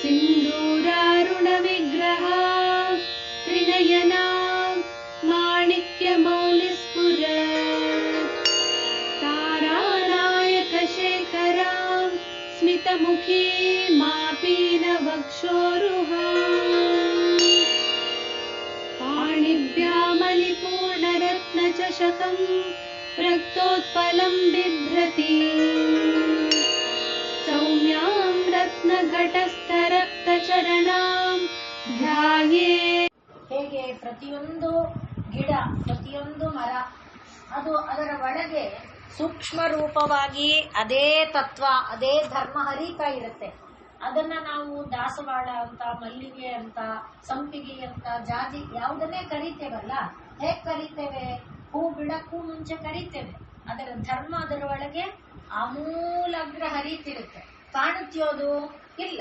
सिन्दूरारुणविग्रह त्रिनयना माणिक्यमौलिस्फुरत् तारानायकशेखरां स्मितमुखी मापीनवक्षोरुहाम् पाणिभ्यामलिपूर्णरत्नचषकं रक्तोत्पलं बिभ्रति सौम्यां रत्नघटस्थरक्तचरणां ध्याये. ಹೇಗೆ ಪ್ರತಿಯೊಂದು ಗಿಡ, ಪ್ರತಿಯೊಂದು ಮರ ಅದು ಅದರ ಒಳಗೆ ಸೂಕ್ಷ್ಮ ರೂಪವಾಗಿ ಅದೇ ತತ್ವ, ಅದೇ ಧರ್ಮ ಹರಿತಾ ಇರುತ್ತೆ. ಅದನ್ನ ನಾವು ದಾಸವಾಳ ಅಂತ, ಮಲ್ಲಿಗೆ ಅಂತ, ಸಂಪಿಗೆ ಅಂತ, ಜಾಜಿ ಯಾವುದನ್ನೇ ಕರಿತೇವಲ್ಲ, ಹೇಗ್ ಕರಿತೇವೆ? ಹೂ ಬಿಡಕ್ಕೂ ಮುಂಚೆ ಕರಿತೇವೆ. ಅದರ ಧರ್ಮ ಅದರ ಒಳಗೆ ಆಮೂಲಾಗ್ರ ಹರಿತಿರುತ್ತೆ. ಕಾಣುತ್ಯೋದು ಇಲ್ಲ,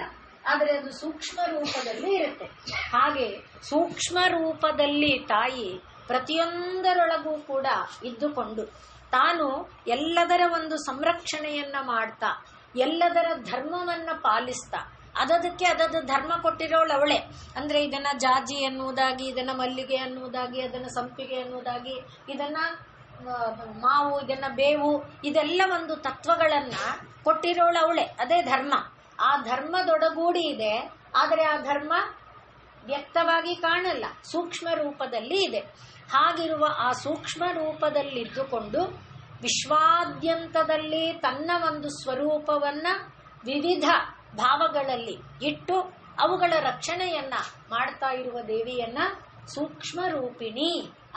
ಆದರೆ ಅದು ಸೂಕ್ಷ್ಮ ರೂಪದಲ್ಲಿ ಇರುತ್ತೆ. ಹಾಗೆ ಸೂಕ್ಷ್ಮ ರೂಪದಲ್ಲಿ ತಾಯಿ ಪ್ರತಿಯೊಂದರೊಳಗೂ ಕೂಡ ಇದ್ದುಕೊಂಡು ತಾನು ಎಲ್ಲದರ ಒಂದು ಸಂರಕ್ಷಣೆಯನ್ನ ಮಾಡ್ತಾ, ಎಲ್ಲದರ ಧರ್ಮವನ್ನ ಪಾಲಿಸ್ತಾ, ಅದಕ್ಕೆ ಅದದ ಧರ್ಮ ಕೊಟ್ಟಿರೋಳು ಅವಳೆ. ಅಂದ್ರೆ ಇದನ್ನ ಜಾಜಿ ಅನ್ನುವುದಾಗಿ, ಇದನ್ನ ಮಲ್ಲಿಗೆ ಅನ್ನುವುದಾಗಿ, ಅದನ್ನ ಸಂಪಿಗೆ ಅನ್ನುವುದಾಗಿ, ಇದನ್ನ ಮಾವು, ಇದನ್ನ ಬೇವು, ಇದೆಲ್ಲ ಒಂದು ತತ್ವಗಳನ್ನ ಕೊಟ್ಟಿರೋಳು ಅವಳೆ. ಅದೇ ಧರ್ಮ. ಆ ಧರ್ಮದೊಡಗೂಡಿ ಇದೆ, ಆದರೆ ಆ ಧರ್ಮ ವ್ಯಕ್ತವಾಗಿ ಕಾಣಲ್ಲ, ಸೂಕ್ಷ್ಮ ರೂಪದಲ್ಲಿ ಇದೆ. ಹಾಗಿರುವ ಆ ಸೂಕ್ಷ್ಮ ರೂಪದಲ್ಲಿದ್ದುಕೊಂಡು ವಿಶ್ವಾದ್ಯಂತದಲ್ಲಿ ತನ್ನ ಒಂದು ಸ್ವರೂಪವನ್ನ ವಿವಿಧ ಭಾವಗಳಲ್ಲಿ ಇಟ್ಟು ಅವುಗಳ ರಕ್ಷಣೆಯನ್ನ ಮಾಡ್ತಾ ಇರುವ ದೇವಿಯನ್ನ ಸೂಕ್ಷ್ಮ ರೂಪಿಣಿ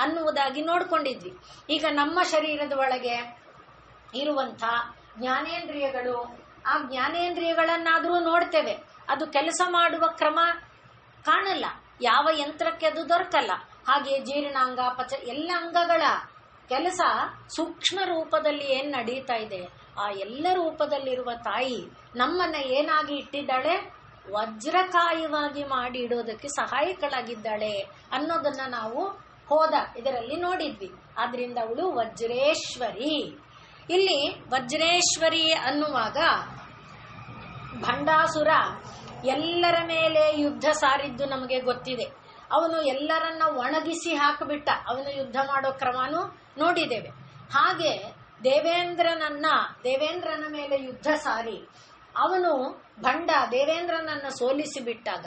ಅನ್ನುವುದಾಗಿ ನೋಡ್ಕೊಂಡಿದ್ವಿ. ಈಗ ನಮ್ಮ ಶರೀರದ ಒಳಗೆ ಇರುವಂಥ ಜ್ಞಾನೇಂದ್ರಿಯಗಳು, ಆ ಜ್ಞಾನೇಂದ್ರಿಯಗಳನ್ನಾದರೂ ನೋಡ್ತೇವೆ, ಅದು ಕೆಲಸ ಮಾಡುವ ಕ್ರಮ ಕಾಣಲ್ಲ, ಯಾವ ಯಂತ್ರಕ್ಕೆ ಅದು ದೊರಕಲ್ಲ. ಹಾಗೆ ಜೀರ್ಣಾಂಗ, ಪಚ ಎಲ್ಲ ಅಂಗಗಳ ಕೆಲಸ ಸೂಕ್ಷ್ಮ ರೂಪದಲ್ಲಿ ಏನ್ ನಡೀತಾ ಇದೆ, ಆ ಎಲ್ಲ ರೂಪದಲ್ಲಿರುವ ತಾಯಿ ನಮ್ಮನ್ನ ಏನಾಗಿ ಇಟ್ಟಿದ್ದಾಳೆ? ವಜ್ರಕಾಯವಾಗಿ ಮಾಡಿ ಇಡೋದಕ್ಕೆ ಸಹಾಯಕಳಾಗಿದ್ದಾಳೆ ಅನ್ನೋದನ್ನ ನಾವು ಹೋದ ಇದರಲ್ಲಿ ನೋಡಿದ್ವಿ. ಆದ್ರಿಂದ ಅವಳು ವಜ್ರೇಶ್ವರಿ. ಇಲ್ಲಿ ವಜ್ರೇಶ್ವರಿ ಅನ್ನುವಾಗ ಭಂಡಾಸುರ ಎಲ್ಲರ ಮೇಲೆ ಯುದ್ಧ ಸಾರಿದ್ದು ನಮಗೆ ಗೊತ್ತಿದೆ. ಅವನು ಎಲ್ಲರನ್ನ ಒಣಗಿಸಿ ಹಾಕಿಬಿಟ್ಟ. ಅವನು ಯುದ್ಧ ಮಾಡೋ ಕ್ರಮನೂ ನೋಡಿದ್ದೇವೆ. ಹಾಗೆ ದೇವೇಂದ್ರನ ಮೇಲೆ ಯುದ್ಧ ಸಾರಿ ಅವನು ಭಂಡ ದೇವೇಂದ್ರನನ್ನ ಸೋಲಿಸಿ ಬಿಟ್ಟಾಗ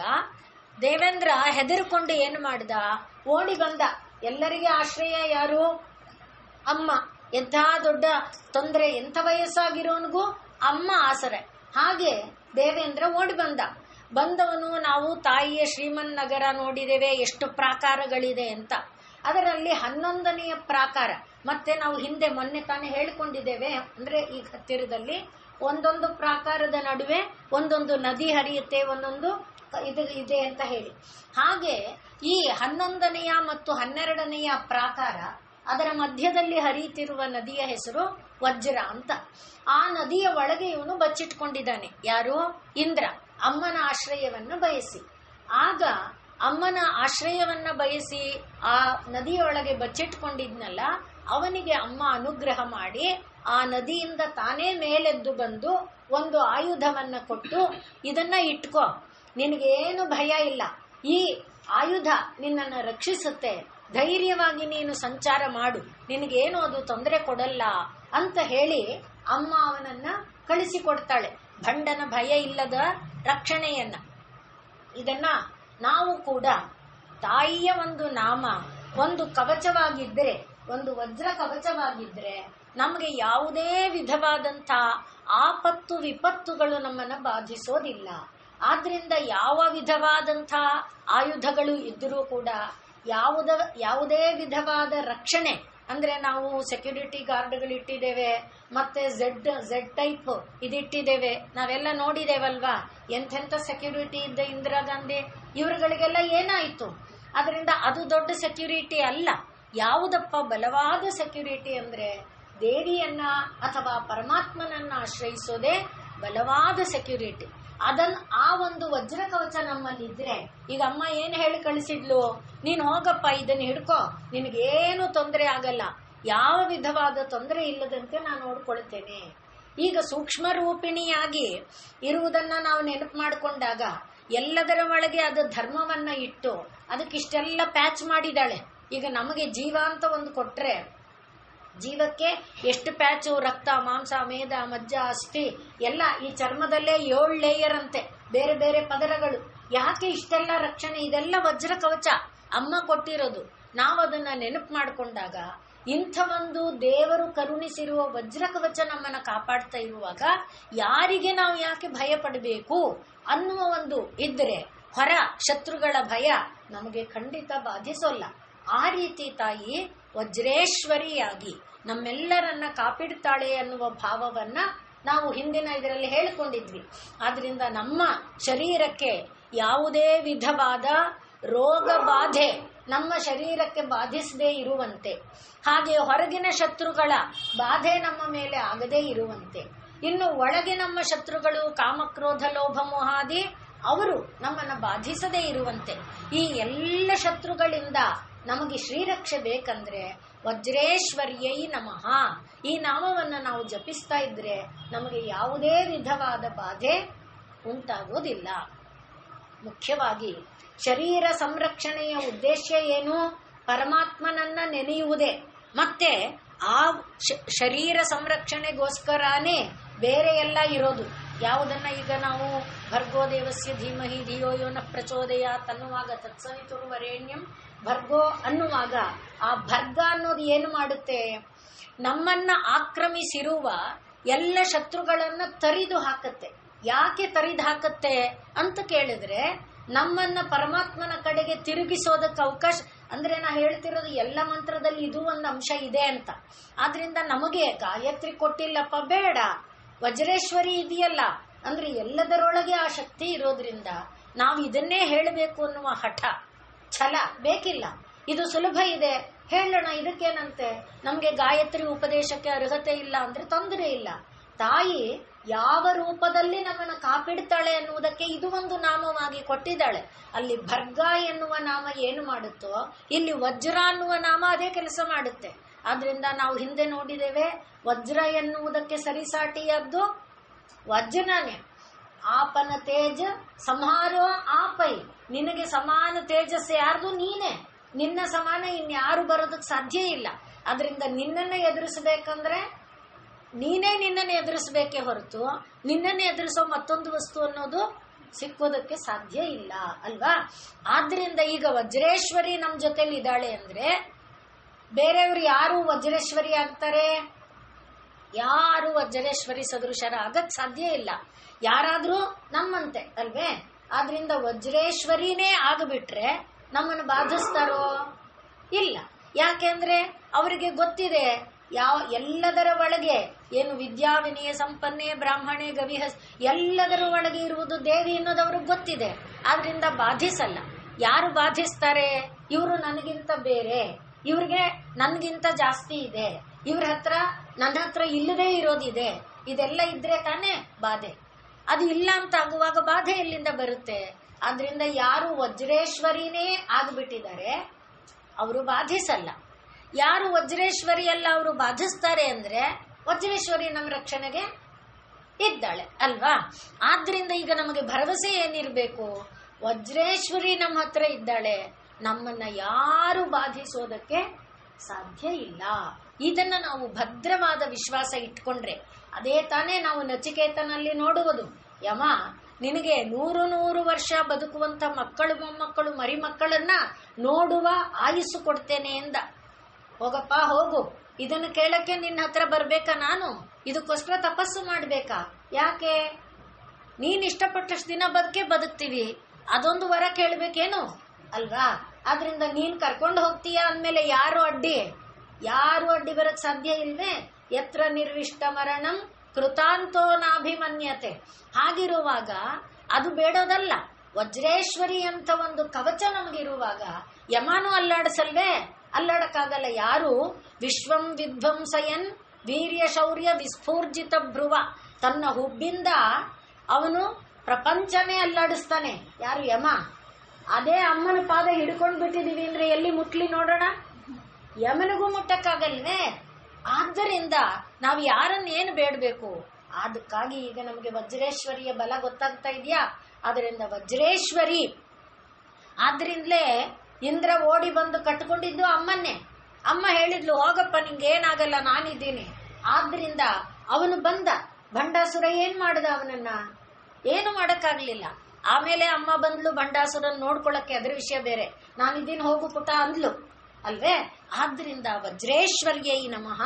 ದೇವೇಂದ್ರ ಹೆದರ್ಕೊಂಡು ಏನು ಮಾಡಿದ? ಓಡಿ ಬಂದ. ಎಲ್ಲರಿಗೆ ಆಶ್ರಯ ಯಾರು? ಅಮ್ಮ. ಎಂಥ ದೊಡ್ಡ ತೊಂದರೆ, ಎಂಥ ವಯಸ್ಸಾಗಿರೋನಿಗೂ ಅಮ್ಮ ಆಸರೆ. ಹಾಗೆ ದೇವೇಂದ್ರ ಓಡಿ ಬಂದವನು ನಾವು ತಾಯಿಯ ಶ್ರೀಮನ್ ನಗರ ನೋಡಿದ್ದೇವೆ, ಎಷ್ಟು ಪ್ರಾಕಾರಗಳಿದೆ ಅಂತ. ಅದರಲ್ಲಿ 11ನೆಯ ಪ್ರಾಕಾರ. ಮತ್ತೆ ನಾವು ಹಿಂದೆ ಮೊನ್ನೆ ತಾನೇ ಹೇಳಿಕೊಂಡಿದ್ದೇವೆ, ಅಂದ್ರೆ ಈಗ ಹತ್ತಿರದಲ್ಲಿ ಒಂದೊಂದು ಪ್ರಾಕಾರದ ನಡುವೆ ಒಂದೊಂದು ನದಿ ಹರಿಯುತ್ತೆ, ಒಂದೊಂದು ಇದು ಇದೆ ಅಂತ ಹೇಳಿ. ಹಾಗೆ ಈ 11ನೆಯ ಮತ್ತು 12ನೆಯ ಪ್ರಾಕಾರ, ಅದರ ಮಧ್ಯದಲ್ಲಿ ಹರಿಯುತ್ತಿರುವ ನದಿಯ ಹೆಸರು ವಜ್ರ ಅಂತ. ಆ ನದಿಯ ಒಳಗೆ ಇವನು ಬಚ್ಚಿಟ್ಕೊಂಡಿದ್ದಾನೆ. ಯಾರು? ಇಂದ್ರ. ಅಮ್ಮನ ಆಶ್ರಯವನ್ನ ಬಯಸಿ. ಆಗ ಅಮ್ಮನ ಆಶ್ರಯವನ್ನ ಬಯಸಿ ಆ ನದಿಯೊಳಗೆ ಬಚ್ಚಿಟ್ಕೊಂಡಿದ್ನಲ್ಲ, ಅವನಿಗೆ ಅಮ್ಮ ಅನುಗ್ರಹ ಮಾಡಿ ಆ ನದಿಯಿಂದ ತಾನೇ ಮೇಲೆದ್ದು ಬಂದು ಒಂದು ಆಯುಧವನ್ನ ಕೊಟ್ಟು, ಇದನ್ನ ಇಟ್ಕೋ, ನಿನಗೇನು ಭಯ ಇಲ್ಲ, ಈ ಆಯುಧ ನಿನ್ನನ್ನು ರಕ್ಷಿಸುತ್ತೆ, ಧೈರ್ಯವಾಗಿ ನೀನು ಸಂಚಾರ ಮಾಡು, ನಿನಗೇನು ಅದು ತೊಂದರೆ ಕೊಡಲ್ಲ ಅಂತ ಹೇಳಿ ಅಮ್ಮ ಅವನನ್ನ ಕಳಿಸಿಕೊಡ್ತಾಳೆ. ಭಂಡನ ಭಯ ಇಲ್ಲದ ರಕ್ಷಣೆಯನ್ನ. ಇದನ್ನ ನಾವು ಕೂಡ ತಾಯಿಯ ಒಂದು ನಾಮ ಒಂದು ಕವಚವಾಗಿದ್ದರೆ, ಒಂದು ವಜ್ರ ಕವಚವಾಗಿದ್ರೆ ನಮಗೆ ಯಾವುದೇ ವಿಧವಾದಂಥ ಆಪತ್ತು ವಿಪತ್ತುಗಳು ನಮ್ಮನ್ನ ಬಾಧಿಸೋದಿಲ್ಲ. ಆದ್ರಿಂದ ಯಾವ ವಿಧವಾದಂಥ ಆಯುಧಗಳು ಇದ್ದರೂ ಕೂಡ ಯಾವುದೇ ವಿಧವಾದ ರಕ್ಷಣೆ, ಅಂದ್ರೆ ನಾವು ಸೆಕ್ಯೂರಿಟಿ ಗಾರ್ಡ್ಗಳು ಇಟ್ಟಿದ್ದೇವೆ, ಮತ್ತೆ ಝೆಡ್ ಟೈಪ್ ಇದಿಟ್ಟಿದ್ದೇವೆ, ನಾವೆಲ್ಲ ನೋಡಿದೇವಲ್ವಾ, ಎಂತೆಂಥ ಸೆಕ್ಯೂರಿಟಿ ಇದ್ದ ಇಂದಿರಾ ಗಾಂಧಿ ಇವರುಗಳಿಗೆಲ್ಲ ಏನಾಯ್ತು? ಅದರಿಂದ ಅದು ದೊಡ್ಡ ಸೆಕ್ಯೂರಿಟಿ ಅಲ್ಲ. ಯಾವುದಪ್ಪ ಬಲವಾದ ಸೆಕ್ಯೂರಿಟಿ ಅಂದ್ರೆ ದೇವಿಯನ್ನ ಅಥವಾ ಪರಮಾತ್ಮನನ್ನ ಆಶ್ರಯಿಸೋದೇ ಬಲವಾದ ಸೆಕ್ಯೂರಿಟಿ. ಆ ಒಂದು ವಜ್ರ ಕವಚ ನಮ್ಮಲ್ಲಿದ್ರೆ, ಈಗ ಅಮ್ಮ ಏನು ಹೇಳಿ ಕಳಿಸಿದ್ಲು? ನೀನು ಹೋಗಪ್ಪ, ಇದನ್ನ ಹಿಡ್ಕೋ, ನಿನಗೇನು ತೊಂದರೆ ಆಗಲ್ಲ, ಯಾವ ವಿಧವಾದ ತೊಂದರೆ ಇಲ್ಲದಂತೆ ನಾನು ನೋಡ್ಕೊಳ್ತೇನೆ. ಈಗ ಸೂಕ್ಷ್ಮ ರೂಪಿಣಿಯಾಗಿ ಇರುವುದನ್ನ ನಾವು ನೆನಪು ಮಾಡಿಕೊಂಡಾಗ ಎಲ್ಲದರ ಒಳಗೆ ಅದು ಧರ್ಮವನ್ನ ಇಟ್ಟು ಅದಕ್ಕಿಷ್ಟೆಲ್ಲ ಪ್ಯಾಚ್ ಮಾಡಿದಾಳೆ. ಈಗ ನಮಗೆ ಜೀವ ಅಂತ ಒಂದು ಕೊಟ್ರೆ ಜೀವಕ್ಕೆ ಎಷ್ಟು ಪ್ಯಾಚು, ರಕ್ತ, ಮಾಂಸ, ಮೇದ, ಮಜ್ಜ, ಅಸ್ಥಿ ಎಲ್ಲ ಈ ಚರ್ಮದಲ್ಲೇ 7 ಲೇಯರ್ ಅಂತೆ, ಬೇರೆ ಬೇರೆ ಪದರಗಳು. ಯಾಕೆ ಇಷ್ಟೆಲ್ಲ ರಕ್ಷಣೆ? ಇದೆಲ್ಲ ವಜ್ರ ಕವಚ ಅಮ್ಮ ಕೊಟ್ಟಿರೋದು. ನಾವು ಅದನ್ನ ನೆನಪು ಮಾಡಿಕೊಂಡಾಗ ಇಂಥ ಒಂದು ದೇವರು ಕರುಣಿಸಿರುವ ವಜ್ರ ಕವಚ ನಮ್ಮನ್ನ ಕಾಪಾಡ್ತಾ ಇರುವಾಗ ಯಾರಿಗೆ ನಾವು ಯಾಕೆ ಭಯ ಪಡಬೇಕು ಅನ್ನುವ ಒಂದು ಇದ್ರೆ ಹೊರ ಶತ್ರುಗಳ ಭಯ ನಮಗೆ ಖಂಡಿತ ಬಾಧಿಸೋಲ್ಲ. ಆ ರೀತಿ ತಾಯಿ ವಜ್ರೇಶ್ವರಿಯಾಗಿ ನಮ್ಮೆಲ್ಲರನ್ನ ಕಾಪಿಡ್ತಾಳೆ ಅನ್ನುವ ಭಾವವನ್ನ ನಾವು ಹಿಂದಿನ ಇದರಲ್ಲಿ ಹೇಳಿಕೊಂಡಿದ್ವಿ. ಆದ್ರಿಂದ ನಮ್ಮ ಶರೀರಕ್ಕೆ ಯಾವುದೇ ವಿಧವಾದ ರೋಗ ಬಾಧೆ ನಮ್ಮ ಶರೀರಕ್ಕೆ ಬಾಧಿಸದೇ ಇರುವಂತೆ, ಹಾಗೆ ಹೊರಗಿನ ಶತ್ರುಗಳ ಬಾಧೆ ನಮ್ಮ ಮೇಲೆ ಆಗದೇ ಇರುವಂತೆ, ಇನ್ನು ಒಳಗೆ ನಮ್ಮ ಶತ್ರುಗಳು ಕಾಮಕ್ರೋಧ ಲೋಭ ಮೋಹಾದಿ ಅವರು ನಮ್ಮನ್ನ ಬಾಧಿಸದೇ ಇರುವಂತೆ ಈ ಎಲ್ಲ ಶತ್ರುಗಳಿಂದ ನಮಗೆ ಶ್ರೀರಕ್ಷೆ ಬೇಕಂದ್ರೆ ವಜ್ರೇಶ್ವರ್ಯೈ ನಮಃ ಈ ನಾಮವನ್ನು ನಾವು ಜಪಿಸ್ತಾ ಇದ್ರೆ ನಮಗೆ ಯಾವುದೇ ವಿಧವಾದ ಬಾಧೆ ಉಂಟಾಗೋದಿಲ್ಲ. ಮುಖ್ಯವಾಗಿ ಶರೀರ ಸಂರಕ್ಷಣೆಯ ಉದ್ದೇಶ ಏನು? ಪರಮಾತ್ಮನನ್ನ ನೆನೆಯುವುದೇ. ಮತ್ತೆ ಆ ಶರೀರ ಸಂರಕ್ಷಣೆಗೋಸ್ಕರನೇ ಬೇರೆ ಎಲ್ಲ ಇರೋದು. ಯಾವುದನ್ನ ಈಗ ನಾವು ಭರ್ಗೋ ದೇವಸ್ಯ ಧೀಮಹಿ ಧಿಯೋ ಯೋ ನ ಪ್ರಚೋದಯಾತ್ ಅನ್ನುವಾಗ ತತ್ಸವಿತುರ್ವರೆಣ್ಯಂ ಭರ್ಗೋ ಅನ್ನುವಾಗ ಆ ಭರ್ಗ ಅನ್ನೋದು ಏನು ಮಾಡುತ್ತೆ? ನಮ್ಮನ್ನ ಆಕ್ರಮಿಸಿರುವ ಎಲ್ಲ ಶತ್ರುಗಳನ್ನ ತರಿದು ಹಾಕತ್ತೆ. ಯಾಕೆ ತರಿದು ಹಾಕತ್ತೆ ಅಂತ ಕೇಳಿದ್ರೆ ನಮ್ಮನ್ನ ಪರಮಾತ್ಮನ ಕಡೆಗೆ ತಿರುಗಿಸೋದಕ್ಕೆ ಅವಕಾಶ. ಅಂದ್ರೆ ನಾ ಹೇಳ್ತಿರೋದು ಎಲ್ಲ ಮಂತ್ರದಲ್ಲಿ ಇದು ಒಂದು ಅಂಶ ಇದೆ ಅಂತ. ಆದ್ರಿಂದ ನಮಗೆ ಗಾಯತ್ರಿ ಕೊಟ್ಟಿಲ್ಲಪ್ಪ ಬೇಡ, ವಜ್ರೇಶ್ವರಿ ಇದೆಯಲ್ಲ ಅಂದ್ರೆ ಎಲ್ಲದರೊಳಗೆ ಆ ಶಕ್ತಿ ಇರೋದ್ರಿಂದ ನಾವು ಇದನ್ನೇ ಹೇಳಬೇಕು ಅನ್ನುವ ಹಠ ಛಲ ಬೇಕಿಲ್ಲ. ಇದು ಸುಲಭ ಇದೆ ಹೇಳೋಣ, ಇದಕ್ಕೇನಂತೆ, ನಮ್ಗೆ ಗಾಯತ್ರಿ ಉಪದೇಶಕ್ಕೆ ಅರ್ಹತೆ ಇಲ್ಲ ಅಂದ್ರೆ ತೊಂದರೆ ಇಲ್ಲ. ತಾಯಿ ಯಾವ ರೂಪದಲ್ಲಿ ನಮ್ಮನ್ನ ಕಾಪಿಡ್ತಾಳೆ ಅನ್ನುವುದಕ್ಕೆ ಇದು ಒಂದು ನಾಮವಾಗಿ ಕೊಟ್ಟಿದ್ದಾಳೆ. ಅಲ್ಲಿ ಭರ್ಗ ಎನ್ನುವ ನಾಮ ಏನು ಮಾಡುತ್ತೋ ಇಲ್ಲಿ ವಜ್ರ ಅನ್ನುವ ನಾಮ ಅದೇ ಕೆಲಸ ಮಾಡುತ್ತೆ. ಆದ್ರಿಂದ ನಾವು ಹಿಂದೆ ನೋಡಿದ್ದೇವೆ, ವಜ್ರ ಎನ್ನುವುದಕ್ಕೆ ಸರಿಸಾಟಿಯದ್ದು ವಜ್ರನೇ. ಆಪನ ತೇಜ ಸಂಹಾರೋ ಆಪೈ, ನಿನಗೆ ಸಮಾನ ತೇಜಸ್ಸು ಯಾರ್ದು? ನೀನೇ. ನಿನ್ನ ಸಮಾನ ಇನ್ಯಾರು ಬರೋದಕ್ಕೆ ಸಾಧ್ಯ ಇಲ್ಲ. ಅದರಿಂದ ನಿನ್ನನ್ನ ಎದುರಿಸಬೇಕಂದ್ರೆ ನೀನೇ ನಿನ್ನನ್ನು ಎದುರಿಸಬೇಕೇ ಹೊರತು ನಿನ್ನನ್ನು ಎದುರಿಸೋ ಮತ್ತೊಂದು ವಸ್ತು ಅನ್ನೋದು ಸಿಕ್ಕೋದಕ್ಕೆ ಸಾಧ್ಯ ಇಲ್ಲ ಅಲ್ವಾ? ಆದ್ರಿಂದ ಈಗ ವಜ್ರೇಶ್ವರಿ ನಮ್ಮ ಜೊತೆಲಿ ಇದ್ದಾಳೆ ಅಂದ್ರೆ ಬೇರೆಯವರು ಯಾರು ವಜ್ರೇಶ್ವರಿ ಆಗ್ತಾರೆ? ಯಾರು ವಜ್ರೇಶ್ವರಿ ಸದೃಶರ ಆಗಕ್ ಸಾಧ್ಯ ಇಲ್ಲ. ಯಾರಾದ್ರೂ ನಮ್ಮಂತೆ ಅಲ್ವೇ? ಆದ್ರಿಂದ ವಜ್ರೇಶ್ವರಿನೇ ಆಗಿಬಿಟ್ರೆ ನಮ್ಮನ್ನು ಬಾಧಿಸ್ತಾರೋ? ಇಲ್ಲ. ಯಾಕೆಂದ್ರೆ ಅವರಿಗೆ ಗೊತ್ತಿದೆ ಎಲ್ಲದರ ಒಳಗೆ ಏನು ವಿದ್ಯಾ ವಿನಯ ಸಂಪನ್ನೆ ಬ್ರಾಹ್ಮಣೆ ಗವಿಹಸ್ ಎಲ್ಲದರ ಒಳಗೆ ಇರುವುದು ದೇವಿ ಅನ್ನೋದು ಅವ್ರಿಗೆ ಗೊತ್ತಿದೆ. ಆದ್ರಿಂದ ಬಾಧಿಸಲ್ಲ. ಯಾರು ಬಾಧಿಸ್ತಾರೆ? ಇವರು ನನಗಿಂತ ಬೇರೆ, ಇವ್ರಿಗೆ ನನ್ಗಿಂತ ಜಾಸ್ತಿ ಇದೆ, ಇವ್ರ ಹತ್ರ ನನ್ನ ಹತ್ರ ಇಲ್ಲದೇ ಇರೋದಿದೆ, ಇದೆಲ್ಲ ಇದ್ರೆ ತಾನೇ ಬಾಧೆ. ಅದು ಇಲ್ಲ ಅಂತ ಆಗುವಾಗ ಬಾಧೆ ಎಲ್ಲಿಂದ ಬರುತ್ತೆ? ಆದ್ರಿಂದ ಯಾರು ವಜ್ರೇಶ್ವರಿನೇ ಆಗ್ಬಿಟ್ಟಿದ್ದಾರೆ ಅವರು ಬಾಧಿಸಲ್ಲ. ಯಾರು ವಜ್ರೇಶ್ವರಿ ಅಲ್ಲ ಅವರು ಬಾಧಿಸ್ತಾರೆ ಅಂದ್ರೆ ವಜ್ರೇಶ್ವರಿ ನಮ್ಮ ರಕ್ಷಣೆಗೆ ಇದ್ದಾಳೆ ಅಲ್ವಾ? ಆದ್ರಿಂದ ಈಗ ನಮಗೆ ಭರವಸೆ ಏನಿರಬೇಕು? ವಜ್ರೇಶ್ವರಿ ನಮ್ಮ ಹತ್ರ ಇದ್ದಾಳೆ, ನಮ್ಮನ್ನ ಯಾರು ಬಾಧಿಸೋದಕ್ಕೆ ಸಾಧ್ಯ ಇಲ್ಲ. ಇದನ್ನ ನಾವು ಭದ್ರವಾದ ವಿಶ್ವಾಸ ಇಟ್ಕೊಂಡ್ರೆ ಅದೇ ತಾನೇ ನಾವು ನಚಿಕೇತನಲ್ಲಿ ನೋಡುವುದು. ಯಮ ನಿನಗೆ 100 ವರ್ಷ ಬದುಕುವಂತ ಮಕ್ಕಳು ಮೊಮ್ಮಕ್ಕಳು ಮರಿ ಮಕ್ಕಳನ್ನ ನೋಡುವ ಆಯುಸ್ಸು ಕೊಡ್ತೇನೆ ಎಂದ. ಹೋಗಪ್ಪ ಹೋಗು, ಇದನ್ನು ಕೇಳಕ್ಕೆ ನಿನ್ನ ಹತ್ರ ಬರ್ಬೇಕಾ ನಾನು? ಇದಕ್ಕೋಸ್ಕರ ತಪಸ್ಸು ಮಾಡ್ಬೇಕಾ? ಯಾಕೆ? ನೀನ್ ಇಷ್ಟಪಟ್ಟಷ್ಟು ದಿನ ಬದುಕ್ತೀವಿ, ಅದೊಂದು ವರ ಕೇಳ್ಬೇಕೇನು ಅಲ್ವಾ? ಆದ್ರಿಂದ ನೀನ್ ಕರ್ಕೊಂಡು ಹೋಗ್ತೀಯ ಅಂದ್ಮೇಲೆ ಯಾರು ಅಡ್ಡಿ ಬರಕ್ ಸಾಧ್ಯ ಇಲ್ವೇ? ಯತ್ರ ನಿರ್ವಿಷ್ಟ ಮರಣಂ ಕೃತಾಂತೋ ನಾಭಿಮನ್ಯತೆ. ಹಾಗಿರುವಾಗ ಅದು ಬೇಡೋದಲ್ಲ. ವಜ್ರೇಶ್ವರಿ ಅಂತ ಒಂದು ಕವಚ ನಮಗಿರುವಾಗ ಯಮಾನು ಅಲ್ಲಾಡಿಸಲ್ವೇ? ಅಲ್ಲಾಡಕ್ಕಾಗಲ್ಲ. ಯಾರು ವಿಶ್ವಂ ವಿಧ್ವಂಸಯನ್ ವೀರ್ಯ ಶೌರ್ಯ ವಿಸ್ಫೂರ್ಜಿತ ಭ್ರುವ, ತನ್ನ ಹುಬ್ಬಿಂದ ಅವನು ಪ್ರಪಂಚನೇ ಅಲ್ಲಾಡಿಸ್ತಾನೆ. ಯಾರು? ಯಮ. ಅದೇ ಅಮ್ಮನ ಪಾದ ಹಿಡ್ಕೊಂಡು ಬಿಟ್ಟಿದೀವಿ ಅಂದ್ರೆ ಎಲ್ಲಿ ಮುಟ್ಲಿ ನೋಡೋಣ? ಯಮನಿಗೂ ಮುಟ್ಟಕ್ಕಾಗಲ್ವೇ? ಆದ್ದರಿಂದ ನಾವು ಯಾರನ್ನ ಏನು ಬೇಡಬೇಕು? ಅದಕ್ಕಾಗಿ ಈಗ ನಮಗೆ ವಜ್ರೇಶ್ವರಿಯ ಬಲ ಗೊತ್ತಾಗ್ತಾ ಇದೆಯಾ? ಅದರಿಂದ ವಜ್ರೇಶ್ವರಿ. ಆದ್ರಿಂದಲೇ ಇಂದ್ರ ಓಡಿ ಬಂದು ಕಟ್ಕೊಂಡಿದ್ದು ಅಮ್ಮನ್ನೇ. ಅಮ್ಮ ಹೇಳಿದ್ಲು, ಹೋಗಪ್ಪ ನಿಂಗೇನಾಗಲ್ಲ, ನಾನಿದ್ದೀನಿ. ಆದ್ರಿಂದ ಅವನು ಬಂದ. ಭಂಡಾಸುರ ಏನ್ ಮಾಡ್ದ? ಅವನನ್ನ ಏನು ಮಾಡಕ್ಕಾಗ್ಲಿಲ್ಲ. ಆಮೇಲೆ ಅಮ್ಮ ಬಂದ್ಲು ಭಂಡಾಸುರನ್ ನೋಡ್ಕೊಳಕ್ಕೆ, ಅದ್ರ ವಿಷಯ ಬೇರೆ. ನಾನಿದ್ದೀನಿ, ಹೋಗು ಪುಟ ಅಂದ್ಲು ಅಲ್ವೇ. ಆದ್ರಿಂದ ವಜ್ರೇಶ್ವರ್ಯೈ ನಮಃ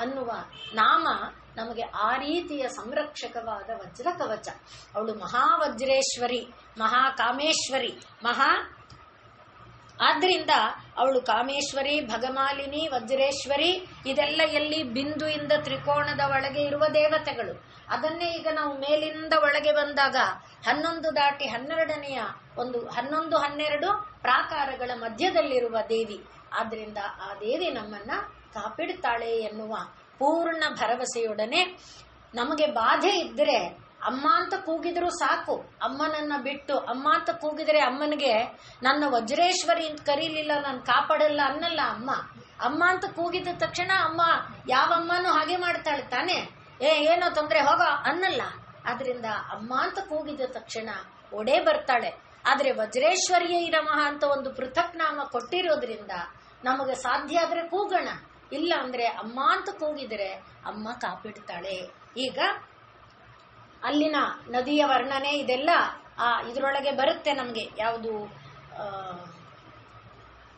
ಅನ್ನುವ ನಾಮ ನಮಗೆ ಆ ರೀತಿಯ ಸಂರಕ್ಷಕವಾದ ವಜ್ರ ಕವಚ. ಅವಳು ಮಹಾವಜ್ರೇಶ್ವರಿ, ಮಹಾಕಾಮೇಶ್ವರಿ, ಆದ್ರಿಂದ ಅವಳು ಕಾಮೇಶ್ವರಿ, ಭಗಮಾಲಿನಿ, ವಜ್ರೇಶ್ವರಿ. ಇದೆಲ್ಲ ಎಲ್ಲಿ? ಬಿಂದುವಿಂದ ತ್ರಿಕೋಣದ ಒಳಗೆ ಇರುವ ದೇವತೆಗಳು. ಅದನ್ನೇ ಈಗ ನಾವು ಮೇಲಿಂದ ಒಳಗೆ ಬಂದಾಗ 11 ದಾಟಿ 12ನೆಯ ಒಂದು 11, 12 ಪ್ರಾಕಾರಗಳ ಮಧ್ಯದಲ್ಲಿರುವ ದೇವಿ. ಆದ್ರಿಂದ ಆ ದೇವಿ ನಮ್ಮನ್ನ ಕಾಪಿಡ್ತಾಳೆ ಎನ್ನುವ ಪೂರ್ಣ ಭರವಸೆಯೊಡನೆ ನಮಗೆ ಬಾಧೆ ಇದ್ರೆ ಅಮ್ಮ ಅಂತ ಕೂಗಿದ್ರು ಸಾಕು. ಅಮ್ಮನನ್ನ ಬಿಟ್ಟು ಅಮ್ಮ ಅಂತ ಕೂಗಿದ್ರೆ ಅಮ್ಮನಿಗೆ ನನ್ನ ವಜ್ರೇಶ್ವರಿ ಅಂತ ಕರೀಲಿಲ್ಲ, ನಾನು ಕಾಪಾಡಲ್ಲ ಅನ್ನಲ್ಲ ಅಮ್ಮ. ಅಮ್ಮ ಅಂತ ಕೂಗಿದ ತಕ್ಷಣ ಅಮ್ಮ ಯಾವಮ್ಮನೂ ಹಾಗೆ ಮಾಡ್ತಾಳೆ ತಾನೆ, ಏನೋ ತೊಂದ್ರೆ ಹೋಗೋ ಅನ್ನಲ್ಲ. ಆದ್ರಿಂದ ಅಮ್ಮ ಅಂತ ಕೂಗಿದ ತಕ್ಷಣ ಓಡೇ ಬರ್ತಾಳೆ. ಆದ್ರೆ ವಜ್ರೇಶ್ವರಿಯೇ ನಮಃ ಅಂತ ಒಂದು ಪೃಥಕ್ ನಾಮ ಕೊಟ್ಟಿರೋದ್ರಿಂದ ನಮಗೆ ಸಾಧ್ಯ ಆದ್ರೆ ಕೂಗೋಣ, ಇಲ್ಲ ಅಂದ್ರೆ ಅಮ್ಮ ಅಂತ ಕೂಗಿದ್ರೆ ಅಮ್ಮ ಕಾಪಿಡ್ತಾಳೆ. ಈಗ ಅಲ್ಲಿನ ನದಿಯ ವರ್ಣನೆ ಇದೆಲ್ಲ ಇದರೊಳಗೆ ಬರುತ್ತೆ ನಮಗೆ. ಯಾವುದು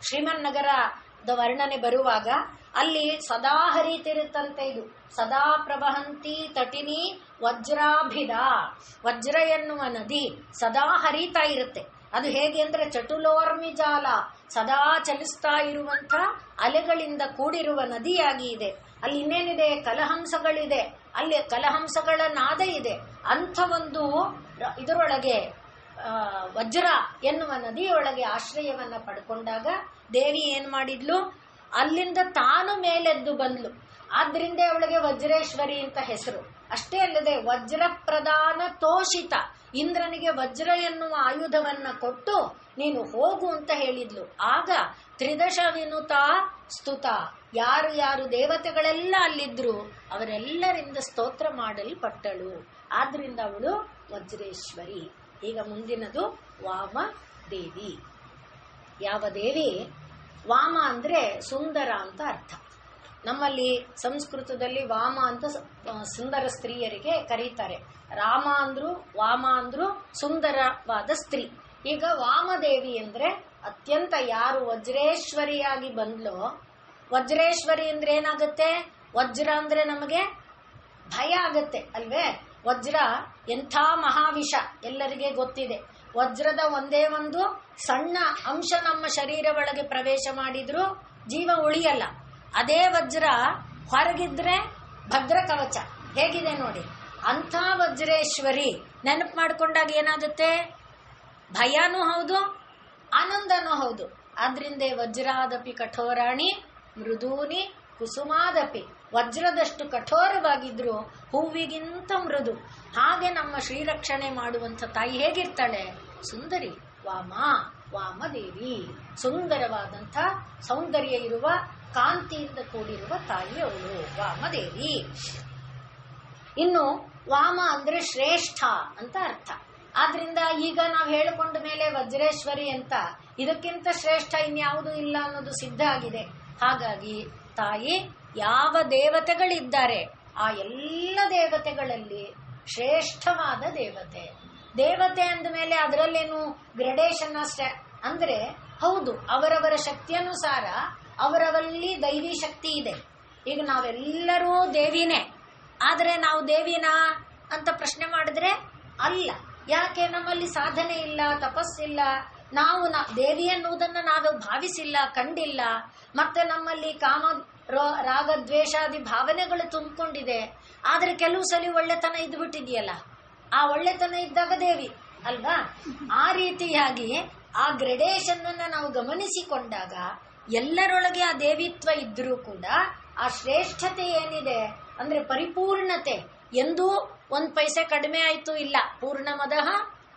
ಶ್ರೀಮನ್ನಗರದ ವರ್ಣನೆ ಬರುವಾಗ ಅಲ್ಲಿ ಸದಾ ಹರಿತಿರುತ್ತಂತೆ. ಇದು ಸದಾ ಪ್ರವಹಂತಿ ತಟಿನಿ ವಜ್ರಾಭಿದ. ವಜ್ರ ಎನ್ನುವ ನದಿ ಸದಾ ಹರಿತಾ ಇರುತ್ತೆ. ಅದು ಹೇಗೆ ಅಂದ್ರೆ ಚಟುಲೋರ್ಮಿ ಜಾಲ, ಸದಾ ಚಲಿಸ್ತಾ ಇರುವಂತ ಅಲೆಗಳಿಂದ ಕೂಡಿರುವ ನದಿಯಾಗಿ ಇದೆ. ಅಲ್ಲಿ ಇನ್ನೇನಿದೆ? ಕಲಹಂಸಗಳಿದೆ. ಅಲ್ಲಿ ಕಲಹಂಸಗಳ ನಾದ ಇದೆ. ಅಂಥ ಒಂದು ಇದರೊಳಗೆ ವಜ್ರ ಎನ್ನುವ ನದಿಯೊಳಗೆ ಆಶ್ರಯವನ್ನ ಪಡ್ಕೊಂಡಾಗ ದೇವಿ ಏನ್ ಮಾಡಿದ್ಲು? ಅಲ್ಲಿಂದ ತಾನು ಮೇಲೆದ್ದು ಬಂದ್ಲು. ಆದ್ರಿಂದ ಅವಳಿಗೆ ವಜ್ರೇಶ್ವರಿ ಅಂತ ಹೆಸರು. ಅಷ್ಟೇ ಅಲ್ಲದೆ ವಜ್ರ ಪ್ರದಾನ ತೋಷಿತ, ಇಂದ್ರನಿಗೆ ವಜ್ರ ಎನ್ನುವ ಆಯುಧವನ್ನ ಕೊಟ್ಟು ನೀನು ಹೋಗು ಅಂತ ಹೇಳಿದ್ಲು. ಆಗ ತ್ರಿದಶ ವಿನುತ ಸ್ತುತ, ಯಾರು ಯಾರು ದೇವತೆಗಳೆಲ್ಲ ಅಲ್ಲಿದ್ರು ಅವರೆಲ್ಲರಿಂದ ಸ್ತೋತ್ರ ಮಾಡಲ್ಪಟ್ಟಳು. ಆದ್ರಿಂದ ಅವಳು ವಜ್ರೇಶ್ವರಿ. ಈಗ ಮುಂದಿನದು ವಾಮ ದೇವಿ. ಯಾವ ದೇವಿ? ವಾಮ ಅಂದ್ರೆ ಸುಂದರ ಅಂತ ಅರ್ಥ. ನಮ್ಮಲ್ಲಿ ಸಂಸ್ಕೃತದಲ್ಲಿ ವಾಮ ಅಂತ ಸುಂದರ ಸ್ತ್ರೀಯರಿಗೆ ಕರೀತಾರೆ. ರಾಮ ಅಂದ್ರು ವಾಮ ಅಂದ್ರು ಸುಂದರವಾದ ಸ್ತ್ರೀ. ಈಗ ವಾಮದೇವಿ ಅಂದ್ರೆ ಅತ್ಯಂತ ಯಾರು ವಜ್ರೇಶ್ವರಿಯಾಗಿ ಬಂದ್ಲೋ, ವಜ್ರೇಶ್ವರಿ ಅಂದ್ರೆ ಏನಾಗುತ್ತೆ? ವಜ್ರ ಅಂದ್ರೆ ನಮಗೆ ಭಯ ಆಗತ್ತೆ ಅಲ್ವೇ? ವಜ್ರ ಎಂಥ ಮಹಾವಿಷ ಎಲ್ಲರಿಗೆ ಗೊತ್ತಿದೆ. ವಜ್ರದ ಒಂದೇ ಒಂದು ಸಣ್ಣ ಅಂಶ ನಮ್ಮ ಶರೀರ ಒಳಗೆ ಪ್ರವೇಶ ಮಾಡಿದ್ರು ಜೀವ ಉಳಿಯಲ್ಲ. ಅದೇ ವಜ್ರ ಹೊರಗಿದ್ರೆ ಭದ್ರ ಕವಚ. ಹೇಗಿದೆ ನೋಡಿ. ಅಂಥ ವಜ್ರೇಶ್ವರಿ ನೆನಪು ಮಾಡ್ಕೊಂಡಾಗ ಏನಾಗುತ್ತೆ? ಭಯನೂ ಹೌದು, ಆನಂದನೂ ಹೌದು. ಆದ್ರಿಂದ ವಜ್ರಾದಪಿ ಕಠೋರಾಣಿ ಮೃದೂನಿ ಕುಸುಮಾದಪಿ. ವಜ್ರದಷ್ಟು ಕಠೋರವಾಗಿದ್ರು ಹೂವಿಗಿಂತ ಮೃದು. ಹಾಗೆ ನಮ್ಮ ಶ್ರೀರಕ್ಷಣೆ ಮಾಡುವಂಥ ತಾಯಿ ಹೇಗಿರ್ತಾಳೆ? ಸುಂದರಿ. ವಾಮದೇವಿ ಸುಂದರವಾದಂಥ ಸೌಂದರ್ಯ ಇರುವ ಕಾಂತಿಯಿಂದ ಕೂಡಿರುವ ತಾಯಿ ಅವಳು ವಾಮದೇವಿ. ಇನ್ನು ವಾಮ ಅಂದ್ರೆ ಶ್ರೇಷ್ಠ ಅಂತ ಅರ್ಥ. ಆದ್ರಿಂದ ಈಗ ನಾವು ಹೇಳಿಕೊಂಡ ಮೇಲೆ ವಜ್ರೇಶ್ವರಿ ಅಂತ ಇದಕ್ಕಿಂತ ಶ್ರೇಷ್ಠ ಇನ್ಯಾವುದೂ ಇಲ್ಲ ಅನ್ನೋದು ಸಿದ್ಧ ಆಗಿದೆ. ಹಾಗಾಗಿ ತಾಯಿ ಯಾವ ದೇವತೆಗಳಿದ್ದಾರೆ ಆ ಎಲ್ಲ ದೇವತೆಗಳಲ್ಲಿ ಶ್ರೇಷ್ಠವಾದ ದೇವತೆ. ದೇವತೆ ಅಂದ ಮೇಲೆ ಅದರಲ್ಲೇನು ಗ್ರೆಡೇಷನ್ ಅಷ್ಟೇ ಅಂದ್ರೆ ಹೌದು, ಅವರವರ ಶಕ್ತಿಯನುಸಾರ ಅವರವಲ್ಲಿ ದೈವಿ ಶಕ್ತಿ ಇದೆ. ಈಗ ನಾವೆಲ್ಲರೂ ದೇವಿನೇ, ಆದರೆ ನಾವು ದೇವಿನಾ ಅಂತ ಪ್ರಶ್ನೆ ಮಾಡಿದ್ರೆ ಅಲ್ಲ. ಯಾಕೆ? ನಮ್ಮಲ್ಲಿ ಸಾಧನೆ ಇಲ್ಲ, ತಪಸ್ಸಿಲ್ಲ, ನಾವು ದೇವಿ ಎನ್ನುವುದನ್ನು ನಾವು ಭಾವಿಸಿಲ್ಲ, ಕಂಡಿಲ್ಲ. ಮತ್ತೆ ನಮ್ಮಲ್ಲಿ ಕಾಮ ರಾಗ ದ್ವೇಷಾದಿ ಭಾವನೆಗಳು ತುಂಬಿಕೊಂಡಿದೆ. ಆದರೆ ಕೆಲವು ಸಲ ಒಳ್ಳೆತನ ಇದ್ಬಿಟ್ಟಿದೆಯಲ್ಲ, ಆ ಒಳ್ಳೆತನ ಇದ್ದಾಗ ದೇವಿ ಅಲ್ವಾ? ಆ ರೀತಿಯಾಗಿ ಆ ಗ್ರೆಡೇಷನ್ ಅನ್ನ ನಾವು ಗಮನಿಸಿಕೊಂಡಾಗ ಎಲ್ಲರೊಳಗೆ ಆ ದೇವಿತ್ವ ಇದ್ರೂ ಕೂಡ ಆ ಶ್ರೇಷ್ಠತೆ ಏನಿದೆ ಅಂದ್ರೆ ಪರಿಪೂರ್ಣತೆ. ಎಂದೂ ಒಂದ್ ಪೈಸೆ ಕಡಿಮೆ ಆಯ್ತು ಇಲ್ಲ. ಪೂರ್ಣಮದಃ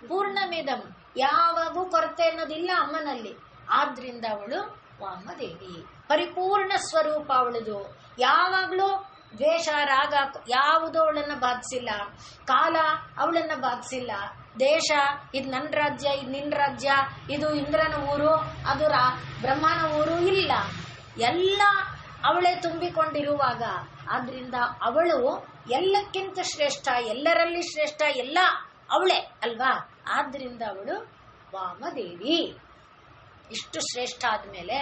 ಪೂರ್ಣಮಿದಂ, ಯಾವಾಗೂ ಕೊರತೆ ಅನ್ನೋದಿಲ್ಲ ಅಮ್ಮನಲ್ಲಿ. ಆದ್ರಿಂದ ಅವಳು ವಾಮದೇವಿ ಪರಿಪೂರ್ಣ ಸ್ವರೂಪ. ಅವಳದು ಯಾವಾಗ್ಲೂ ದ್ವೇಷ ರಾಗ ಯಾವುದೂ ಅವಳನ್ನ ಬಾಧಿಸಿಲ್ಲ. ಕಾಲ ಅವಳನ್ನ ಬಾಧಿಸಿಲ್ಲ. ದೇಶ ಇದು ನನ್ನ ರಾಜ್ಯ, ಇದು ನಿನ್ನ ರಾಜ್ಯ, ಇದು ಇಂದ್ರನ ಊರು, ಅದು ಬ್ರಹ್ಮನ ಊರು ಇಲ್ಲ. ಎಲ್ಲ ಅವಳೇ ತುಂಬಿಕೊಂಡಿರುವಾಗ ಆದ್ರಿಂದ ಅವಳು ಎಲ್ಲಕ್ಕಿಂತ ಶ್ರೇಷ್ಠ, ಎಲ್ಲರಲ್ಲಿ ಶ್ರೇಷ್ಠ, ಎಲ್ಲ ಅವಳೇ ಅಲ್ವಾ. ಆದ್ರಿಂದ ಅವಳು ವಾಮದೇವಿ. ಇಷ್ಟು ಶ್ರೇಷ್ಠ ಆದ್ಮೇಲೆ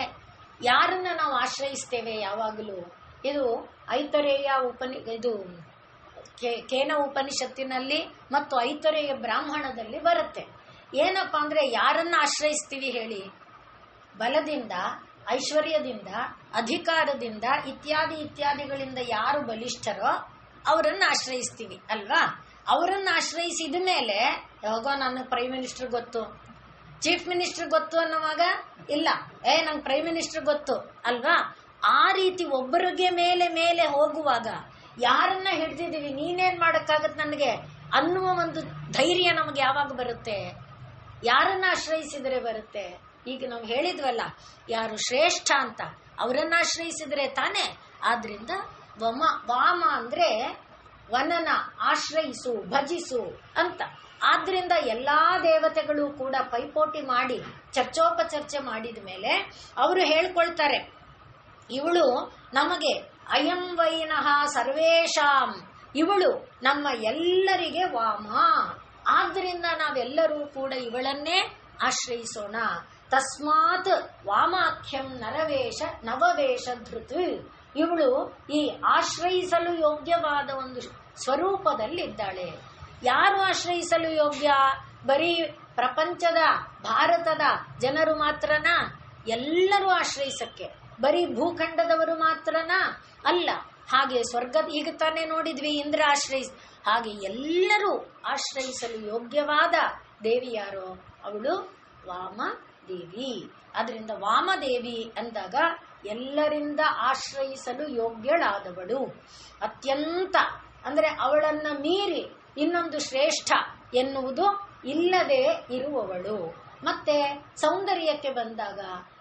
ಯಾರನ್ನ ನಾವು ಆಶ್ರಯಿಸ್ತೇವೆ ಯಾವಾಗಲೂ? ಇದು ಐತರೇಯ ಇದು ಕೇನ ಉಪನಿಷತ್ತಿನಲ್ಲಿ ಮತ್ತು ಐತರೇಯ ಬ್ರಾಹ್ಮಣದಲ್ಲಿ ಬರುತ್ತೆ. ಏನಪ್ಪಾ ಅಂದ್ರೆ ಯಾರನ್ನ ಆಶ್ರಯಿಸ್ತೀವಿ ಹೇಳಿ? ಬಲದಿಂದ, ಐಶ್ವರ್ಯದಿಂದ, ಅಧಿಕಾರದಿಂದ ಇತ್ಯಾದಿಗಳಿಂದ ಯಾರು ಬಲಿಷ್ಠರೋ ಅವರನ್ನ ಆಶ್ರಯಿಸ್ತೀವಿ ಅಲ್ವಾ. ಅವರನ್ನ ಆಶ್ರಯಿಸಿದ ಮೇಲೆ ಯಾವಾಗೋ ನನ್ನ ಪ್ರೈಮ್ ಮಿನಿಸ್ಟರ್ ಗೊತ್ತು, ಚೀಫ್ ಮಿನಿಸ್ಟರ್ ಗೊತ್ತು ಅನ್ನುವಾಗ ಇಲ್ಲ, ನಂಗೆ ಪ್ರೈಮ್ ಮಿನಿಸ್ಟರ್ ಗೊತ್ತು ಅಲ್ವಾ. ಆ ರೀತಿ ಒಬ್ಬರಿಗೆ ಮೇಲೆ ಮೇಲೆ ಹೋಗುವಾಗ ಯಾರನ್ನ ಹಿಡ್ದಿದೀವಿ, ನೀನೇನ್ ಮಾಡಕ್ಕಾಗತ್ ನನಗೆ ಅನ್ನುವ ಒಂದು ಧೈರ್ಯ ನಮಗೆ ಯಾವಾಗ ಬರುತ್ತೆ? ಯಾರನ್ನ ಆಶ್ರಯಿಸಿದರೆ ಬರುತ್ತೆ? ಈಗ ನಾವು ಹೇಳಿದ್ವಲ್ಲ, ಯಾರು ಶ್ರೇಷ್ಠ ಅಂತ ಅವರನ್ನ ಆಶ್ರಯಿಸಿದ್ರೆ ತಾನೆ. ಆದ್ರಿಂದ ವಾಮ ಅಂದ್ರೆ ವನನ, ಆಶ್ರಯಿಸು, ಭಜಿಸು ಅಂತ. ಆದ್ರಿಂದ ಎಲ್ಲಾ ದೇವತೆಗಳು ಕೂಡ ಪೈಪೋಟಿ ಮಾಡಿ ಚರ್ಚೋಪಚರ್ಚೆ ಮಾಡಿದ ಮೇಲೆ ಅವರು ಹೇಳ್ಕೊಳ್ತಾರೆ, ಇವಳು ನಮಗೆ ಅಯಂ ವೈನಃ ಸರ್ವೇಶಾಂ, ಇವಳು ನಮ್ಮ ಎಲ್ಲರಿಗೆ ವಾಮ. ಆದ್ರಿಂದ ನಾವೆಲ್ಲರೂ ಕೂಡ ಇವಳನ್ನೇ ಆಶ್ರಯಿಸೋಣ. ತಸ್ಮಾತ್ ವಾಮಾಖ್ಯಂ ನರವೇಷ ನವವೇಷ ಧೃತ್, ಇವಳು ಈ ಆಶ್ರಯಿಸಲು ಯೋಗ್ಯವಾದ ಒಂದು ಸ್ವರೂಪದಲ್ಲಿದ್ದಾಳೆ. ಯಾರು ಆಶ್ರಯಿಸಲು ಯೋಗ್ಯ? ಬರೀ ಪ್ರಪಂಚದ ಭಾರತದ ಜನರು ಮಾತ್ರನಾ? ಎಲ್ಲರೂ ಆಶ್ರಯಿಸಕ್ಕೆ. ಬರೀ ಭೂಖಂಡದವರು ಮಾತ್ರನಾ? ಅಲ್ಲ. ಹಾಗೆ ಸ್ವರ್ಗದ, ಈಗ ತಾನೇ ನೋಡಿದ್ವಿ ಇಂದ್ರ ಹಾಗೆ ಎಲ್ಲರೂ ಆಶ್ರಯಿಸಲು ಯೋಗ್ಯವಾದ ದೇವಿ ಯಾರೋ ಅವಳು ವಾಮದೇವಿ. ಅದರಿಂದ ವಾಮದೇವಿ ಅಂದಾಗ ಎಲ್ಲರಿಂದ ಆಶ್ರಯಿಸಲು ಯೋಗ್ಯಳಾದವಳು, ಅತ್ಯಂತ ಅಂದ್ರೆ ಅವಳನ್ನ ಮೀರಿ ಇನ್ನೊಂದು ಶ್ರೇಷ್ಠ ಎನ್ನುವುದು ಇಲ್ಲದೆ ಇರುವವಳು. ಮತ್ತೆ ಸೌಂದರ್ಯಕ್ಕೆ ಬಂದಾಗ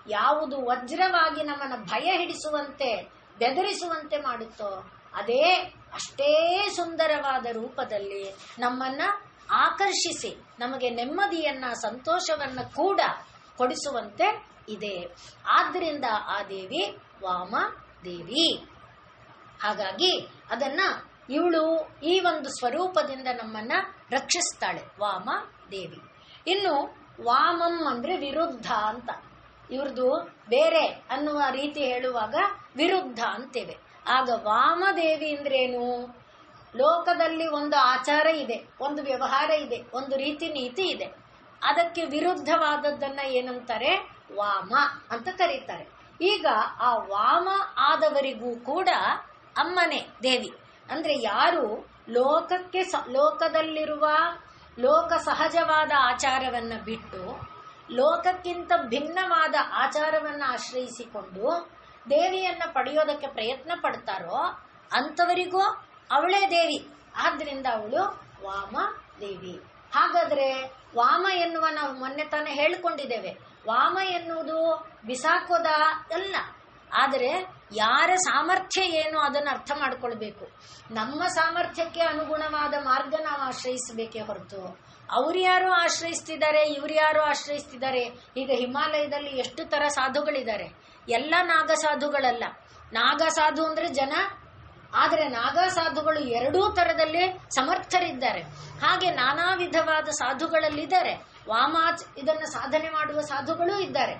ಯಾವುದು ವಜ್ರವಾಗಿ ನಮ್ಮನ್ನ ಭಯ ಹಿಡಿಸುವಂತೆ ಬೆದರಿಸುವಂತೆ ಮಾಡುತ್ತೋ ಅದೇ ಅಷ್ಟೇ ಸುಂದರವಾದ ರೂಪದಲ್ಲಿ ನಮ್ಮನ್ನ ಆಕರ್ಷಿಸಿ ನಮಗೆ ನೆಮ್ಮದಿಯನ್ನ, ಸಂತೋಷವನ್ನ ಕೂಡ ಕೊಡಿಸುವಂತೆ ಇದೆ. ಆದ್ದರಿಂದ ಆ ದೇವಿ ವಾಮದೇವಿ. ಹಾಗಾಗಿ ಅದನ್ನ ಇವಳು ಈ ಒಂದು ಸ್ವರೂಪದಿಂದ ನಮ್ಮನ್ನ ರಕ್ಷಿಸ್ತಾಳೆ, ವಾಮದೇವಿ. ಇನ್ನು ವಾಮಂ ಅಂದ್ರೆ ವಿರುದ್ಧ ಅಂತ. ಇವ್ರದ್ದು ಬೇರೆ ಅನ್ನುವ ರೀತಿ ಹೇಳುವಾಗ ವಿರುದ್ಧ ಅಂತೇವೆ. ಆಗ ವಾಮದೇವಿ ಅಂದ್ರೇನು? ಲೋಕದಲ್ಲಿ ಒಂದು ಆಚಾರ ಇದೆ, ಒಂದು ವ್ಯವಹಾರ ಇದೆ, ಒಂದು ರೀತಿ ನೀತಿ ಇದೆ. ಅದಕ್ಕೆ ವಿರುದ್ಧವಾದದ್ದನ್ನ ಏನಂತಾರೆ? ವಾಮ ಅಂತ ಕರೀತಾರೆ. ಈಗ ಆ ವಾಮ ಆದವರಿಗೂ ಕೂಡ ಅಮ್ಮನೇ ದೇವಿ. ಅಂದ್ರೆ ಯಾರು ಲೋಕದಲ್ಲಿರುವ ಲೋಕ ಸಹಜವಾದ ಆಚಾರವನ್ನ ಬಿಟ್ಟು ಲೋಕಕ್ಕಿಂತ ಭಿನ್ನವಾದ ಆಚಾರವನ್ನ ಆಶ್ರಯಿಸಿಕೊಂಡು ದೇವಿಯನ್ನ ಪಡೆಯೋದಕ್ಕೆ ಪ್ರಯತ್ನ ಪಡ್ತಾರೋ ಅಂಥವರಿಗೂ ಅವಳೇ ದೇವಿ. ಆದ್ರಿಂದ ಅವಳು ವಾಮ ದೇವಿ. ಹಾಗಾದ್ರೆ ವಾಮ ಎನ್ನುವ ನಾವು ಮೊನ್ನೆ ತಾನೇ ಹೇಳ್ಕೊಂಡಿದ್ದೇವೆ, ವಾಮ ಎನ್ನುವುದು ಬಿಸಾಕೋದ ಅಲ್ಲ. ಆದರೆ ಯಾರ ಸಾಮರ್ಥ್ಯ ಏನು ಅದನ್ನು ಅರ್ಥ ಮಾಡ್ಕೊಳ್ಬೇಕು. ನಮ್ಮ ಸಾಮರ್ಥ್ಯಕ್ಕೆ ಅನುಗುಣವಾದ ಮಾರ್ಗ ನಾವು ಆಶ್ರಯಿಸಬೇಕೇ ಹೊರತು ಅವ್ರು ಯಾರು ಆಶ್ರಯಿಸ್ತಿದ್ದಾರೆ, ಇವ್ರು ಯಾರು ಆಶ್ರಯಿಸ್ತಿದ್ದಾರೆ. ಈಗ ಹಿಮಾಲಯದಲ್ಲಿ ಎಷ್ಟು ತರ ಸಾಧುಗಳಿದ್ದಾರೆ. ಎಲ್ಲ ನಾಗ ಸಾಧುಗಳಲ್ಲ. ನಾಗ ಸಾಧು ಅಂದ್ರೆ ಜನ, ಆದರೆ ನಾಗ ಸಾಧುಗಳು ಎರಡೂ ತರದಲ್ಲಿ ಸಮರ್ಥರಿದ್ದಾರೆ. ಹಾಗೆ ನಾನಾ ವಿಧವಾದ ಸಾಧುಗಳಲ್ಲಿದ್ದಾರೆ. ಇದನ್ನ ಸಾಧನೆ ಮಾಡುವ ಸಾಧುಗಳೂ ಇದ್ದಾರೆ.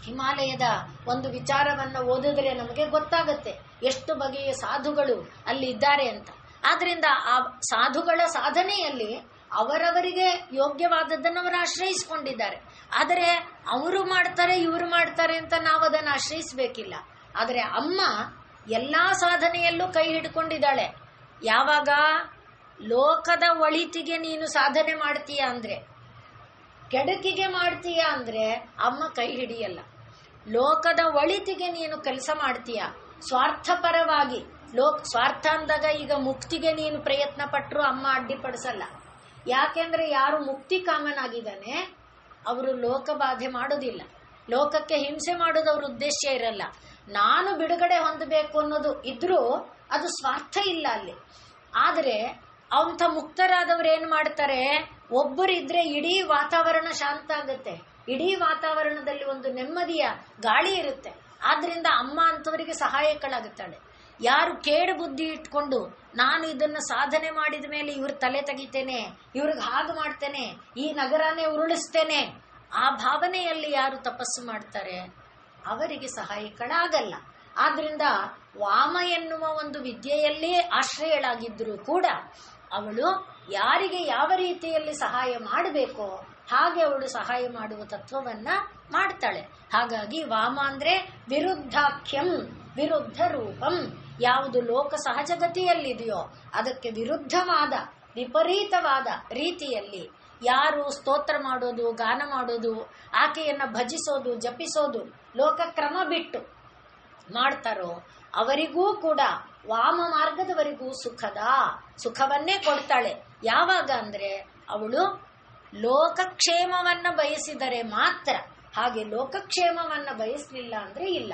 ಹಿಮಾಲಯದ ಒಂದು ವಿಚಾರವನ್ನ ಓದಿದ್ರೆ ನಮಗೆ ಗೊತ್ತಾಗುತ್ತೆ ಎಷ್ಟು ಬಗೆಯ ಸಾಧುಗಳು ಅಲ್ಲಿ ಇದ್ದಾರೆ ಅಂತ. ಆದ್ರಿಂದ ಆ ಸಾಧುಗಳ ಸಾಧನೆಯಲ್ಲಿ ಅವರವರಿಗೆ ಯೋಗ್ಯವಾದದ್ದನ್ನು ಅವರು ಆಶ್ರಯಿಸಿಕೊಂಡಿದ್ದಾರೆ. ಆದರೆ ಅವರು ಮಾಡ್ತಾರೆ ಇವರು ಮಾಡ್ತಾರೆ ಅಂತ ನಾವು ಅದನ್ನು ಆಶ್ರಯಿಸಬೇಕಿಲ್ಲ. ಆದರೆ ಅಮ್ಮ ಎಲ್ಲಾ ಸಾಧನೆಯಲ್ಲೂ ಕೈ ಹಿಡ್ಕೊಂಡಿದ್ದಾಳೆ. ಯಾವಾಗ ಲೋಕದ ಒಳಿತಿಗೆ ನೀನು ಸಾಧನೆ ಮಾಡ್ತೀಯ ಅಂದ್ರೆ, ಕೆಡಕಿಗೆ ಮಾಡ್ತೀಯ ಅಂದ್ರೆ ಅಮ್ಮ ಕೈ ಹಿಡಿಯಲ್ಲ. ಲೋಕದ ಒಳಿತಿಗೆ ನೀನು ಕೆಲಸ ಮಾಡ್ತೀಯ ಸ್ವಾರ್ಥಪರವಾಗಿ, ಸ್ವಾರ್ಥ ಅಂದಾಗ ಈಗ ಮುಕ್ತಿಗೆ ನೀನು ಪ್ರಯತ್ನ ಪಟ್ಟರು ಅಮ್ಮ ಅಡ್ಡಿಪಡಿಸಲ್ಲ. ಯಾಕೆಂದ್ರೆ ಯಾರು ಮುಕ್ತಿ ಕಾಮನಾಗಿದ್ದಾನೆ ಅವರು ಲೋಕ ಬಾಧೆ ಮಾಡೋದಿಲ್ಲ, ಲೋಕಕ್ಕೆ ಹಿಂಸೆ ಮಾಡೋದು ಅವ್ರ ಉದ್ದೇಶ ಇರಲ್ಲ. ನಾನು ಬಿಡುಗಡೆ ಹೊಂದಬೇಕು ಅನ್ನೋದು ಇದ್ರೂ ಅದು ಸ್ವಾರ್ಥ ಇಲ್ಲ ಅಲ್ಲಿ. ಆದರೆ ಅವಂಥ ಮುಕ್ತರಾದವ್ರು ಏನ್ ಮಾಡ್ತಾರೆ, ಒಬ್ಬರಿದ್ರೆ ಇಡೀ ವಾತಾವರಣ ಶಾಂತ ಆಗುತ್ತೆ, ಇಡೀ ವಾತಾವರಣದಲ್ಲಿ ಒಂದು ನೆಮ್ಮದಿಯ ಗಾಳಿ ಇರುತ್ತೆ. ಆದ್ರಿಂದ ಅಮ್ಮ ಅಂತವರಿಗೆ ಸಹಾಯಕಳಾಗುತ್ತಾಳೆ. ಯಾರು ಕೇಡು ಬುದ್ಧಿ ಇಟ್ಕೊಂಡು ನಾನು ಇದನ್ನು ಸಾಧನೆ ಮಾಡಿದ ಮೇಲೆ ಇವ್ರ ತಲೆ ತೆಗಿತೇನೆ, ಇವ್ರಿಗೆ ಹಾಗೆ ಮಾಡ್ತೇನೆ, ಈ ನಗರನೇ ಉರುಳಿಸ್ತೇನೆ, ಆ ಭಾವನೆಯಲ್ಲಿ ಯಾರು ತಪಸ್ಸು ಮಾಡ್ತಾರೆ ಅವರಿಗೆ ಸಹಾಯಕಳಾಗಲ್ಲ. ಆದ್ರಿಂದ ವಾಮ ಎನ್ನುವ ಒಂದು ವಿದ್ಯೆಯಲ್ಲೇ ಆಶ್ರಯಳಾಗಿದ್ದರೂ ಕೂಡ ಅವಳು ಯಾರಿಗೆ ಯಾವ ರೀತಿಯಲ್ಲಿ ಸಹಾಯ ಮಾಡಬೇಕೋ ಹಾಗೆ ಅವಳು ಸಹಾಯ ಮಾಡುವ ತತ್ವವನ್ನ ಮಾಡ್ತಾಳೆ. ಹಾಗಾಗಿ ವಾಮ ಅಂದ್ರೆ ವಿರುದ್ಧಾಖ್ಯಂ, ವಿರುದ್ಧ ರೂಪಂ. ಯಾವುದು ಲೋಕ ಸಹಜಗತಿಯಲ್ಲಿದೆಯೋ ಅದಕ್ಕೆ ವಿರುದ್ಧವಾದ ವಿಪರೀತವಾದ ರೀತಿಯಲ್ಲಿ ಯಾರು ಸ್ತೋತ್ರ ಮಾಡೋದು, ಗಾನ ಮಾಡೋದು, ಆಕೆಯನ್ನ ಭಜಿಸೋದು, ಜಪಿಸೋದು, ಲೋಕಕ್ರಮ ಬಿಟ್ಟು ಮಾಡ್ತಾರೋ ಅವರಿಗೂ ಕೂಡ ವಾಮ ಮಾರ್ಗದವರಿಗೂ ಸುಖವನ್ನೇ ಕೊಡ್ತಾಳೆ. ಯಾವಾಗ ಅಂದ್ರೆ ಅವಳು ಲೋಕಕ್ಷೇಮವನ್ನ ಬಯಸಿದರೆ ಮಾತ್ರ, ಹಾಗೆ ಲೋಕಕ್ಷೇಮವನ್ನ ಬಯಸಲಿಲ್ಲ ಅಂದ್ರೆ ಇಲ್ಲ.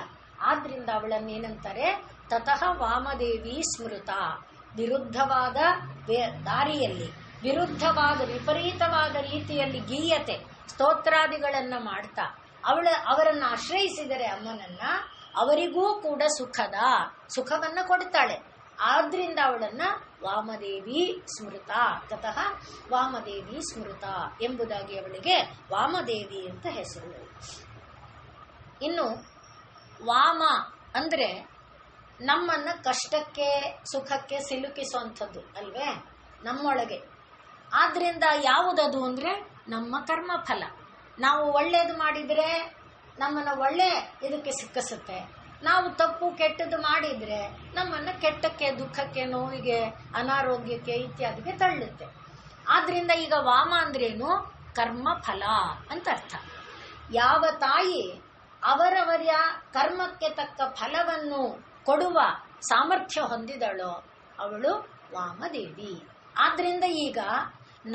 ಆದ್ರಿಂದ ಅವಳನ್ನೇನಂತಾರೆ, ತತಃ ವಾಮದೇವಿ ಸ್ಮೃತ. ವಿರುದ್ಧವಾದ ದಾರಿಯಲ್ಲಿ, ವಿರುದ್ಧವಾದ ವಿಪರೀತವಾದ ರೀತಿಯಲ್ಲಿ ಗೀಯತೆ ಸ್ತೋತ್ರಾದಿಗಳನ್ನ ಮಾಡ್ತಾ ಅವರನ್ನ ಆಶ್ರಯಿಸಿದರೆ ಅಮ್ಮನನ್ನ, ಅವರಿಗೂ ಕೂಡ ಸುಖವನ್ನ ಕೊಡ್ತಾಳೆ. ಆದ್ರಿಂದ ಅವಳನ್ನ ವಾಮದೇವಿ ಸ್ಮೃತ, ತತಃ ವಾಮದೇವಿ ಸ್ಮೃತ ಎಂಬುದಾಗಿ ಅವಳಿಗೆ ವಾಮದೇವಿ ಅಂತ ಹೆಸರು. ಇನ್ನು ವಾಮ ಅಂದ್ರೆ ನಮ್ಮನ್ನ ಕಷ್ಟಕ್ಕೆ ಸುಖಕ್ಕೆ ಸಿಲುಕಿಸುವಂಥದ್ದು ಅಲ್ವೇ, ನಮ್ಮೊಳಗೆ. ಆದ್ರಿಂದ ಯಾವುದದು ಅಂದ್ರೆ ನಮ್ಮ ಕರ್ಮಫಲ. ನಾವು ಒಳ್ಳೇದು ಮಾಡಿದ್ರೆ ನಮ್ಮನ್ನ ಒಳ್ಳೆ ಇದಕ್ಕೆ ಸಿಕ್ಕಿಸುತ್ತೆ, ನಾವು ತಪ್ಪು ಕೆಟ್ಟದ್ದು ಮಾಡಿದ್ರೆ ನಮ್ಮನ್ನ ಕೆಟ್ಟಕ್ಕೆ, ದುಃಖಕ್ಕೆ, ನೋವಿಗೆ, ಅನಾರೋಗ್ಯಕ್ಕೆ ಇತ್ಯಾದಿಗೆ ತಳ್ಳುತ್ತೆ. ಆದ್ರಿಂದ ಈಗ ವಾಮ ಅಂದ್ರೇನು, ಕರ್ಮಫಲ ಅಂತ ಅರ್ಥ. ಯಾವ ತಾಯಿ ಅವರವರ ಕರ್ಮಕ್ಕೆ ತಕ್ಕ ಫಲವನ್ನು ಕೊಡುವ ಸಾಮರ್ಥ್ಯ ಹೊಂದಿದಳೋ ಅವಳು ವಾಮದೇವಿ. ಆದ್ರಿಂದ ಈಗ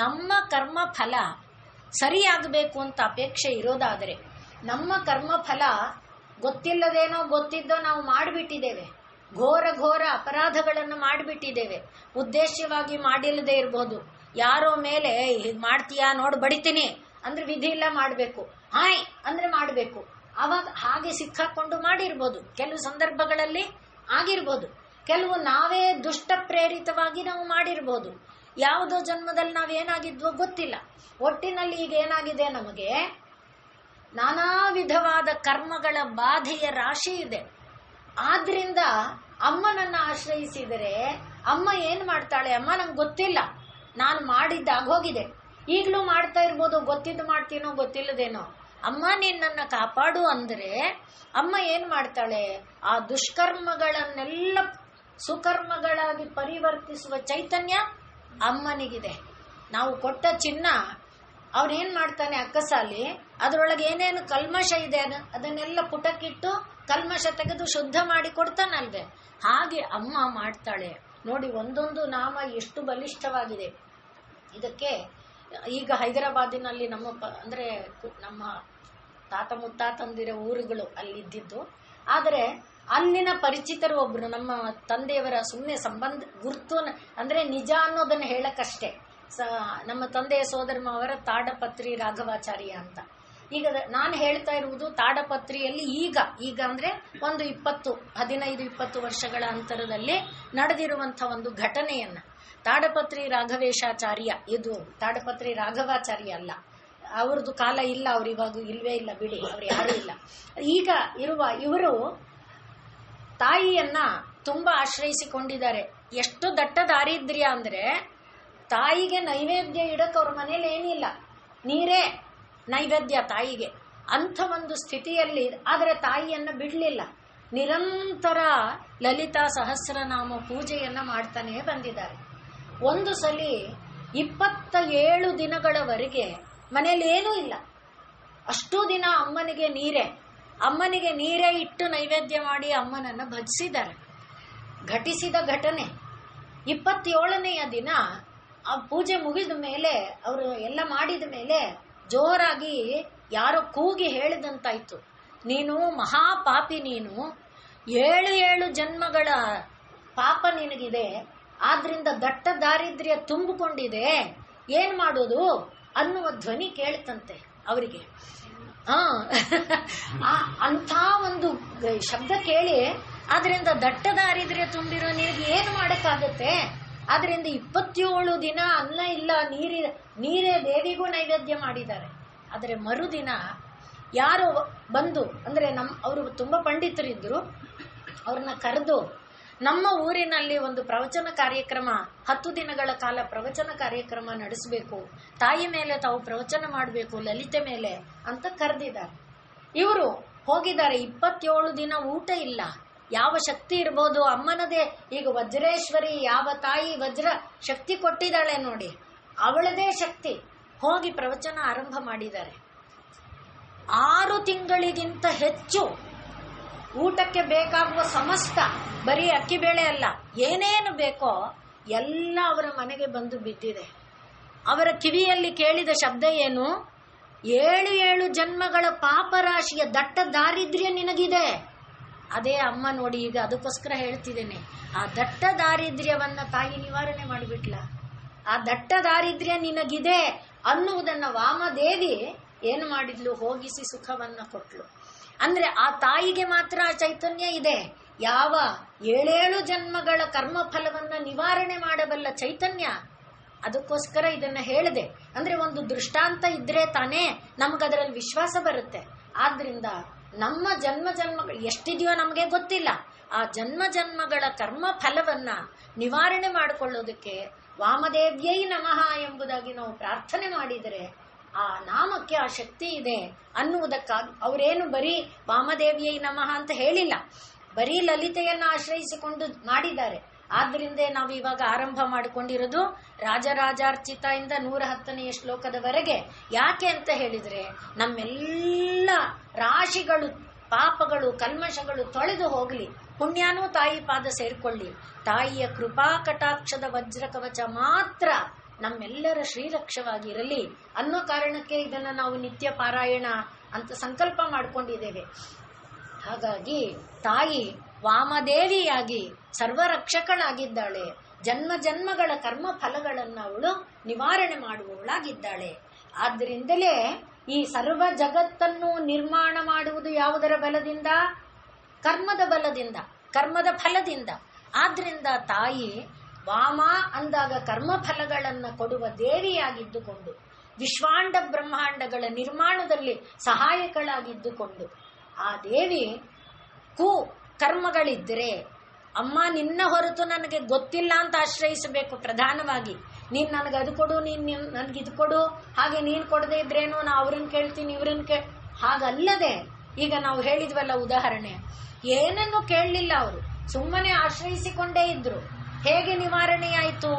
ನಮ್ಮ ಕರ್ಮ ಫಲ ಸರಿಯಾಗಬೇಕು ಅಂತ ಅಪೇಕ್ಷೆ ಇರೋದಾದರೆ, ನಮ್ಮ ಕರ್ಮ ಫಲ ಗೊತ್ತಿಲ್ಲದೇನೋ ಗೊತ್ತಿದ್ದೋ ನಾವು ಮಾಡಿಬಿಟ್ಟಿದ್ದೇವೆ, ಘೋರ ಅಪರಾಧಗಳನ್ನು ಮಾಡಿಬಿಟ್ಟಿದ್ದೇವೆ, ಉದ್ದೇಶವಾಗಿ ಮಾಡಿಲ್ಲದೆ ಇರಬಹುದು, ಯಾರೋ ಮೇಲೆ ಹೀಗೆ ಮಾಡ್ತೀಯಾ ನೋಡು ಬಡಿತೀನಿ ಅಂದ್ರೆ ವಿಧಿ ಇಲ್ಲ ಮಾಡಬೇಕು, ಹಾಯ್ ಅಂದ್ರೆ ಮಾಡಬೇಕು, ಅವಾಗ ಹಾಗೆ ಸಿಕ್ಕಾಕೊಂಡು ಮಾಡಿರ್ಬೋದು, ಕೆಲವು ಸಂದರ್ಭಗಳಲ್ಲಿ ಆಗಿರ್ಬೋದು, ಕೆಲವು ನಾವೇ ದುಷ್ಟ ಪ್ರೇರಿತವಾಗಿ ನಾವು ಮಾಡಿರ್ಬೋದು, ಯಾವುದೋ ಜನ್ಮದಲ್ಲಿ ನಾವೇನಾಗಿದ್ವೋ ಗೊತ್ತಿಲ್ಲ. ಒಟ್ಟಿನಲ್ಲಿ ಈಗ ಏನಾಗಿದೆ, ನಮಗೆ ನಾನಾ ವಿಧವಾದ ಕರ್ಮಗಳ ಬಾಧೆಯ ರಾಶಿ ಇದೆ. ಆದ್ರಿಂದ ಅಮ್ಮನನ್ನ ಆಶ್ರಯಿಸಿದರೆ ಅಮ್ಮ ಏನ್ ಮಾಡ್ತಾಳೆ, ಅಮ್ಮ ನಂಗೆ ಗೊತ್ತಿಲ್ಲ, ನಾನು ಮಾಡಿದ್ದಾಗೋಗಿದೆ, ಈಗಲೂ ಮಾಡ್ತಾ ಇರ್ಬೋದು, ಗೊತ್ತಿದ್ದು ಮಾಡ್ತೀನೋ ಗೊತ್ತಿಲ್ಲದೇನೋ, ಅಮ್ಮ ನಿನ್ನನ್ನು ಕಾಪಾಡು ಅಂದರೆ ಅಮ್ಮ ಏನ್ ಮಾಡ್ತಾಳೆ, ಆ ದುಷ್ಕರ್ಮಗಳನ್ನೆಲ್ಲ ಸುಕರ್ಮಗಳಾಗಿ ಪರಿವರ್ತಿಸುವ ಚೈತನ್ಯ ಅಮ್ಮನಿಗಿದೆ. ನಾವು ಕೊಟ್ಟ ಚಿನ್ನ ಅವನೇನ್ ಮಾಡ್ತಾನೆ, ಅಕ್ಕಸಾಲಿ ಅದರೊಳಗೆ ಏನೇನು ಕಲ್ಮಶ ಇದೆ ಅದನ್ನೆಲ್ಲ ಪುಟಕ್ಕಿಟ್ಟು ಕಲ್ಮಶ ತೆಗೆದು ಶುದ್ಧ ಮಾಡಿ ಕೊಡ್ತಾನಲ್ವೇ, ಹಾಗೆ ಅಮ್ಮ ಮಾಡ್ತಾಳೆ. ನೋಡಿ, ಒಂದೊಂದು ನಾಮ ಎಷ್ಟು ಬಲಿಷ್ಠವಾಗಿದೆ. ಇದಕ್ಕೆ ಈಗ ಹೈದರಾಬಾದಿನಲ್ಲಿ ಅಂದ್ರೆ ನಮ್ಮ ತಾತ ಮುತ್ತಾತಂದಿರ ಊರುಗಳು ಅಲ್ಲಿದ್ದಿದ್ದು. ಆದರೆ ಅಲ್ಲಿನ ಪರಿಚಿತರು ಒಬ್ರು ನಮ್ಮ ತಂದೆಯವರ ಸುಮ್ಮನೆ ಸಂಬಂಧ ಗುರ್ತು ಅಂದ್ರೆ ನಿಜ ಅನ್ನೋದನ್ನ ಹೇಳಕ್ಕಷ್ಟೇ. ನಮ್ಮ ತಂದೆಯ ಸೋದರ ಅವರ ತಾಡಪತ್ರಿ ರಾಘವಾಚಾರ್ಯ ಅಂತ. ಈಗ ನಾನು ಹೇಳ್ತಾ ಇರುವುದು ತಾಡಪತ್ರಿಯಲ್ಲಿ ಈಗ ಅಂದ್ರೆ ಒಂದು 15-20 ವರ್ಷಗಳ ಅಂತರದಲ್ಲಿ ನಡೆದಿರುವಂತ ಒಂದು ಘಟನೆಯನ್ನ. ತಾಡಪತ್ರಿ ರಾಘವೇಶಾಚಾರ್ಯ, ಇದು ತಾಡಪತ್ರಿ ರಾಘವಾಚಾರ್ಯ ಅಲ್ಲ, ಅವ್ರದ್ದು ಕಾಲ ಇಲ್ಲ, ಅವ್ರು ಇವಾಗ ಇಲ್ವೇ ಇಲ್ಲ, ಬಿಡಿ, ಅವ್ರು ಯಾರೂ ಇಲ್ಲ. ಈಗ ಇರುವ ಇವರು ತಾಯಿಯನ್ನ ತುಂಬಾ ಆಶ್ರಯಿಸಿಕೊಂಡಿದ್ದಾರೆ. ಎಷ್ಟು ದಟ್ಟ ದಾರಿದ್ರ್ಯ ಅಂದ್ರೆ ತಾಯಿಗೆ ನೈವೇದ್ಯ ಇಡಕ್ಕೆ ಅವ್ರ ಮನೇಲಿ ಏನಿಲ್ಲ, ನೀರೇ ನೈವೇದ್ಯ ತಾಯಿಗೆ, ಅಂಥ ಒಂದು ಸ್ಥಿತಿಯಲ್ಲಿ. ಆದರೆ ತಾಯಿಯನ್ನ ಬಿಡ್ಲಿಲ್ಲ, ನಿರಂತರ ಲಲಿತಾ ಸಹಸ್ರನಾಮ ಪೂಜೆಯನ್ನ ಮಾಡ್ತಾನೆ ಬಂದಿದ್ದಾರೆ. ಒಂದು ಸಲ 27 ದಿನಗಳವರೆಗೆ ಮನೇಲಿ ಏನೂ ಇಲ್ಲ, ಅಷ್ಟೂ ದಿನ ಅಮ್ಮನಿಗೆ ನೀರೇ ಇಟ್ಟು ನೈವೇದ್ಯ ಮಾಡಿ ಅಮ್ಮನನ್ನ ಭಜಿಸಿದ್ದಾರೆ. ಘಟಿಸಿದ ಘಟನೆ 27ನೆಯ ದಿನ ಆ ಪೂಜೆ ಮುಗಿದ ಮೇಲೆ, ಅವರು ಎಲ್ಲ ಮಾಡಿದ ಮೇಲೆ ಜೋರಾಗಿ ಯಾರೋ ಕೂಗಿ ಹೇಳಿದಂತಾಯ್ತು, ನೀನು ಮಹಾಪಾಪಿ, ನೀನು 7 ಜನ್ಮಗಳ ಪಾಪ ನಿನಗಿದೆ, ಆದ್ರಿಂದ ದಟ್ಟ ದಾರಿದ್ರ್ಯ ತುಂಬಿಕೊಂಡಿದೆ, ಏನ್ ಮಾಡೋದು ಅನ್ನುವ ಧ್ವನಿ ಕೇಳ್ತಂತೆ ಅವರಿಗೆ. ಅಂಥ ಒಂದು ಶಬ್ದ ಕೇಳಿ, ಆದ್ರಿಂದ ದಟ್ಟ ದಾರಿದ್ರ್ಯ ತುಂಬಿರೋ ನಿನಗೆ ಏನು ಮಾಡಕ್ಕಾಗತ್ತೆ? ಆದ್ರಿಂದ 27 ದಿನ ಅನ್ನ ಇಲ್ಲ, ನೀರೇ ದೇವಿಗೂ ನೈವೇದ್ಯ ಮಾಡಿದ್ದಾರೆ. ಆದರೆ ಮರುದಿನ ಯಾರೋ ಬಂದು, ಅಂದ್ರೆ ಅವರು ತುಂಬಾ ಪಂಡಿತರಿದ್ರು, ಅವ್ರನ್ನ ಕರೆದು ನಮ್ಮ ಊರಿನಲ್ಲಿ ಒಂದು ಪ್ರವಚನ ಕಾರ್ಯಕ್ರಮ 10 ದಿನಗಳ ಕಾಲ ಪ್ರವಚನ ಕಾರ್ಯಕ್ರಮ ನಡೆಸಬೇಕು, ತಾಯಿ ಮೇಲೆ ತಾವು ಪ್ರವಚನ ಮಾಡಬೇಕು, ಲಲಿತೆ ಮೇಲೆ ಅಂತ ಕರೆದಿದ್ದಾರೆ. ಇವರು ಹೋಗಿದ್ದಾರೆ. 27 ದಿನ ಊಟ ಇಲ್ಲ. ಯಾವ ಶಕ್ತಿ ಇರ್ಬೋದು ಅಮ್ಮನದೇ. ಈಗ ವಜ್ರೇಶ್ವರಿ, ಯಾವ ತಾಯಿ ವಜ್ರ ಶಕ್ತಿ ಕೊಟ್ಟಿದ್ದಾಳೆ ನೋಡಿ, ಅವಳದೇ ಶಕ್ತಿ. ಹೋಗಿ ಪ್ರವಚನ ಆರಂಭ ಮಾಡಿದ್ದಾರೆ. 6 ತಿಂಗಳಿಗಿಂತ ಹೆಚ್ಚು ಊಟಕ್ಕೆ ಬೇಕಾಗುವ ಸಮಸ್ತ, ಬರೀ ಅಕ್ಕಿ ಬೇಳೆ ಅಲ್ಲ, ಏನೇನು ಬೇಕೋ ಎಲ್ಲ ಅವರ ಮನೆಗೆ ಬಂದು ಬಿದ್ದಿದೆ. ಅವರ ಕಿವಿಯಲ್ಲಿ ಕೇಳಿದ ಶಬ್ದ ಏನು? 7 ಜನ್ಮಗಳ ಪಾಪರಾಶಿಯ ದಟ್ಟ ದಾರಿದ್ರ್ಯ ನಿನಗಿದೆ. ಅದೇ ಅಮ್ಮ ನೋಡಿ, ಈಗ ಅದಕ್ಕೋಸ್ಕರ ಹೇಳ್ತಿದ್ದೇನೆ, ಆ ದಟ್ಟ ದಾರಿದ್ರ್ಯವನ್ನ ತಾಯಿ ನಿವಾರಣೆ ಮಾಡಿಬಿಟ್ಲ. ಆ ದಟ್ಟ ದಾರಿದ್ರ್ಯ ನಿನಗಿದೆ ಅನ್ನುವುದನ್ನ ವಾಮದೇವಿ ಏನು ಮಾಡಿದ್ಲು? ಹೋಗಿಸಿ ಸುಖವನ್ನ ಕೊಟ್ಲು. ಅಂದ್ರೆ ಆ ತಾಯಿಗೆ ಮಾತ್ರ ಆ ಚೈತನ್ಯ ಇದೆ. ಯಾವ 7 ಜನ್ಮಗಳ ಕರ್ಮಫಲವನ್ನ ನಿವಾರಣೆ ಮಾಡಬಲ್ಲ ಚೈತನ್ಯ. ಅದಕ್ಕೋಸ್ಕರ ಇದನ್ನ ಹೇಳಿದೆ. ಅಂದ್ರೆ ಒಂದು ದೃಷ್ಟಾಂತ ಇದ್ರೆ ತಾನೇ ನಮಗದರಲ್ಲಿ ವಿಶ್ವಾಸ ಬರುತ್ತೆ. ಆದ್ರಿಂದ ನಮ್ಮ ಜನ್ಮಗಳು ಎಷ್ಟಿದೆಯೋ ನಮಗೆ ಗೊತ್ತಿಲ್ಲ. ಆ ಜನ್ಮಗಳ ಕರ್ಮ ಫಲವನ್ನ ನಿವಾರಣೆ ಮಾಡಿಕೊಳ್ಳೋದಕ್ಕೆ ವಾಮದೇವ್ಯೈ ನಮಃ ಎಂಬುದಾಗಿ ನಾವು ಪ್ರಾರ್ಥನೆ ಮಾಡಿದರೆ ಆ ನಾಮಕ್ಕೆ ಆ ಶಕ್ತಿ ಇದೆ ಅನ್ನುವುದಕ್ಕಾಗಿ ಅವರೇನು ಬರೀ ವಾಮದೇವ್ಯೈ ನಮಃ ಅಂತ ಹೇಳಿಲ್ಲ, ಬರೀ ಲಲಿತೆಯನ್ನ ಆಶ್ರಯಿಸಿಕೊಂಡು ಮಾಡಿದ್ದಾರೆ. ಆದ್ರಿಂದ ನಾವು ಇವಾಗ ಆರಂಭ ಮಾಡಿಕೊಂಡಿರೋದು ರಾಜರಾಜಾರ್ಚಿತ ಇಂದ 110ನೇ ಶ್ಲೋಕದವರೆಗೆ. ಯಾಕೆ ಅಂತ ಹೇಳಿದ್ರೆ, ನಮ್ಮೆಲ್ಲ ರಾಶಿಗಳು, ಪಾಪಗಳು, ಕಲ್ಮಶಗಳು ತೊಳೆದು ಹೋಗ್ಲಿ, ಪುಣ್ಯನೂ ತಾಯಿ ಪಾದ ಸೇರ್ಕೊಳ್ಳಿ. ತಾಯಿಯ ಕೃಪಾ ಕಟಾಕ್ಷದ ವಜ್ರ ಕವಚ ಮಾತ್ರ ನಮ್ಮೆಲ್ಲರ ಶ್ರೀರಕ್ಷವಾಗಿರಲಿ ಅನ್ನೋ ಕಾರಣಕ್ಕೆ ಇದನ್ನ ನಾವು ನಿತ್ಯ ಪಾರಾಯಣ ಅಂತ ಸಂಕಲ್ಪ ಮಾಡಿಕೊಂಡಿದ್ದೇವೆ. ಹಾಗಾಗಿ ತಾಯಿ ವಾಮದೇವಿಯಾಗಿ ಸರ್ವರಕ್ಷಕಳಾಗಿದ್ದಾಳೆ. ಜನ್ಮಗಳ ಕರ್ಮ ಫಲಗಳನ್ನು ಅವಳು ನಿವಾರಣೆ ಮಾಡುವವಳಾಗಿದ್ದಾಳೆ. ಆದ್ದರಿಂದಲೇ ಈ ಸರ್ವ ಜಗತ್ತನ್ನು ನಿರ್ಮಾಣ ಮಾಡುವುದು ಯಾವುದರ ಬಲದಿಂದ? ಕರ್ಮದ ಬಲದಿಂದ, ಕರ್ಮದ ಫಲದಿಂದ. ಆದ್ರಿಂದ ತಾಯಿ ವಾಮ ಅಂದಾಗ ಕರ್ಮ ಫಲಗಳನ್ನು ಕೊಡುವ ದೇವಿಯಾಗಿದ್ದುಕೊಂಡು, ವಿಶ್ವಾಂಡ ಬ್ರಹ್ಮಾಂಡಗಳ ನಿರ್ಮಾಣದಲ್ಲಿ ಸಹಾಯಕಳಾಗಿದ್ದುಕೊಂಡು, ಆ ದೇವಿ ಕರ್ಮಗಳಿದ್ದರೆ ಅಮ್ಮ ನಿನ್ನ ಹೊರತು ನನಗೆ ಗೊತ್ತಿಲ್ಲ ಅಂತ ಆಶ್ರಯಿಸಬೇಕು. ಪ್ರಧಾನವಾಗಿ ನೀನ್ ನನಗೆ ಅದು ಕೊಡು, ನೀನ್ ನನ್ಗೆ ಇದು ಕೊಡು, ಹಾಗೆ ನೀನ್ ಕೊಡದೇ ಇದ್ರೇನು ನಾ ಅವ್ರನ್ನ ಕೇಳ್ತೀನಿ ಇವ್ರನ್ನ ಹಾಗಲ್ಲದೆ, ಈಗ ನಾವು ಹೇಳಿದ್ವಲ್ಲ ಉದಾಹರಣೆ, ಏನನ್ನು ಕೇಳಲಿಲ್ಲ, ಅವರು ಸುಮ್ಮನೆ ಆಶ್ರಯಿಸಿಕೊಂಡೇ ಇದ್ರು. ಹೇಗೆ ನಿವಾರಣೆಯಾಯಿತು?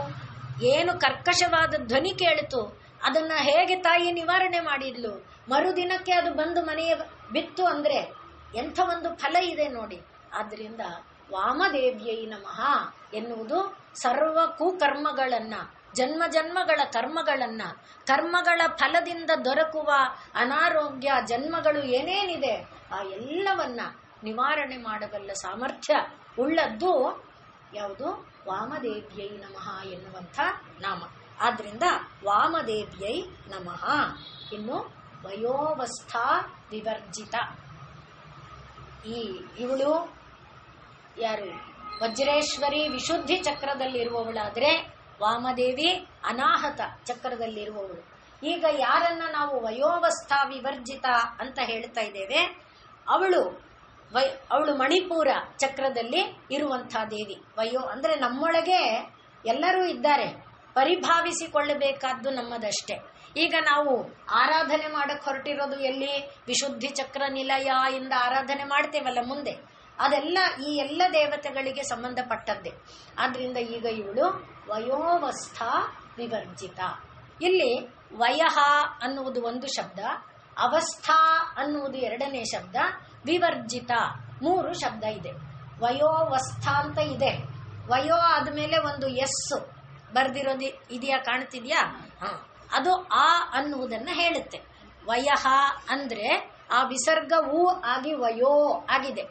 ಏನು ಕರ್ಕಶವಾದ ಧ್ವನಿ ಕೇಳಿತು, ಅದನ್ನ ಹೇಗೆ ತಾಯಿ ನಿವಾರಣೆ ಮಾಡಿದ್ಲು. ಮರುದಿನಕ್ಕೆ ಅದು ಬಂದು ಮನೆಯ ಬಿತ್ತು ಅಂದ್ರೆ ಎಂಥ ಒಂದು ಫಲ ಇದೆ ನೋಡಿ. ಆದ್ರಿಂದ ವಾಮದೇವ್ಯೈ ನಮಃ ಎನ್ನುವುದು ಸರ್ವ ಕುಕರ್ಮಗಳನ್ನ, ಜನ್ಮಗಳ ಕರ್ಮಗಳನ್ನ, ಕರ್ಮಗಳ ಫಲದಿಂದ ದೊರಕುವ ಅನಾರೋಗ್ಯ ಜನ್ಮಗಳು ಏನೇನಿದೆ ಆ ಎಲ್ಲವನ್ನ ನಿವಾರಣೆ ಮಾಡಬಲ್ಲ ಸಾಮರ್ಥ್ಯ ಉಳ್ಳದ್ದು ಯಾವುದು? ವಾಮದೇವ್ಯೈ ನಮಃ ಎನ್ನುವಂಥ ನಾಮ. ಆದ್ರಿಂದ ವಾಮದೇವ್ಯೈ ನಮಃ. ಇನ್ನು ವಯೋವಸ್ಥಾ ವಿವರ್ಜಿತ, ಇವಳು ಯಾರು? ವಜ್ರೇಶ್ವರಿ ವಿಶುದ್ಧಿ ಚಕ್ರದಲ್ಲಿರುವವಳಾದ್ರೆ ವಾಮದೇವಿ ಅನಾಹತ ಚಕ್ರದಲ್ಲಿರುವವಳು. ಈಗ ಯಾರನ್ನ ನಾವು ವಯೋವಸ್ಥಾ ವಿವರ್ಜಿತ ಅಂತ ಹೇಳ್ತಾ ಇದ್ದೇವೆ, ಅವಳು ಮಣಿಪುರ ಚಕ್ರದಲ್ಲಿ ಇರುವಂಥ ದೇವಿ. ವಯೋ ಅಂದ್ರೆ ನಮ್ಮೊಳಗೆ ಎಲ್ಲರೂ ಇದ್ದಾರೆ, ಪರಿಭಾವಿಸಿಕೊಳ್ಳಬೇಕಾದ್ದು ನಮ್ಮದಷ್ಟೇ. ಈಗ ನಾವು ಆರಾಧನೆ ಮಾಡಕ್ ಹೊರಟಿರೋದು ಎಲ್ಲಿ? ವಿಶುದ್ಧಿ ಚಕ್ರ ನಿಲಯ ಇಂದ ಆರಾಧನೆ ಮಾಡ್ತೇವಲ್ಲ ಮುಂದೆ, ಅದೆಲ್ಲ ಈ ಎಲ್ಲ ದೇವತೆಗಳಿಗೆ ಸಂಬಂಧಪಟ್ಟದ್ದೇ. ಆದ್ರಿಂದ ಈಗ ಇವಳು ವಯೋವಸ್ಥಾ ವಿವರ್ಜಿತ. ಇಲ್ಲಿ ವಯಃ ಅನ್ನುವುದು ಒಂದು ಶಬ್ದ, ಅವಸ್ಥಾ ಅನ್ನುವುದು ಎರಡನೇ ಶಬ್ದ, ವಿವರ್ಜಿತ 3 ಶಬ್ದ ಇದೆ. ವಯೋವಸ್ಥಾ ಅಂತ ಇದೆ, ವಯೋ ಆದ್ಮೇಲೆ ಒಂದು ಎಸ್ ಬರ್ದಿರೋದು ಇದೆಯಾ, ಕಾಣ್ತಿದ್ಯಾ? ಅದು ಆ ಅನ್ನುವುದನ್ನ ಹೇಳುತ್ತೆ. ವಯಃ ಅಂದ್ರೆ ಆ ವಿಸರ್ಗ ಊ ಆಗಿ ವಯೋ ಆಗಿದೆ.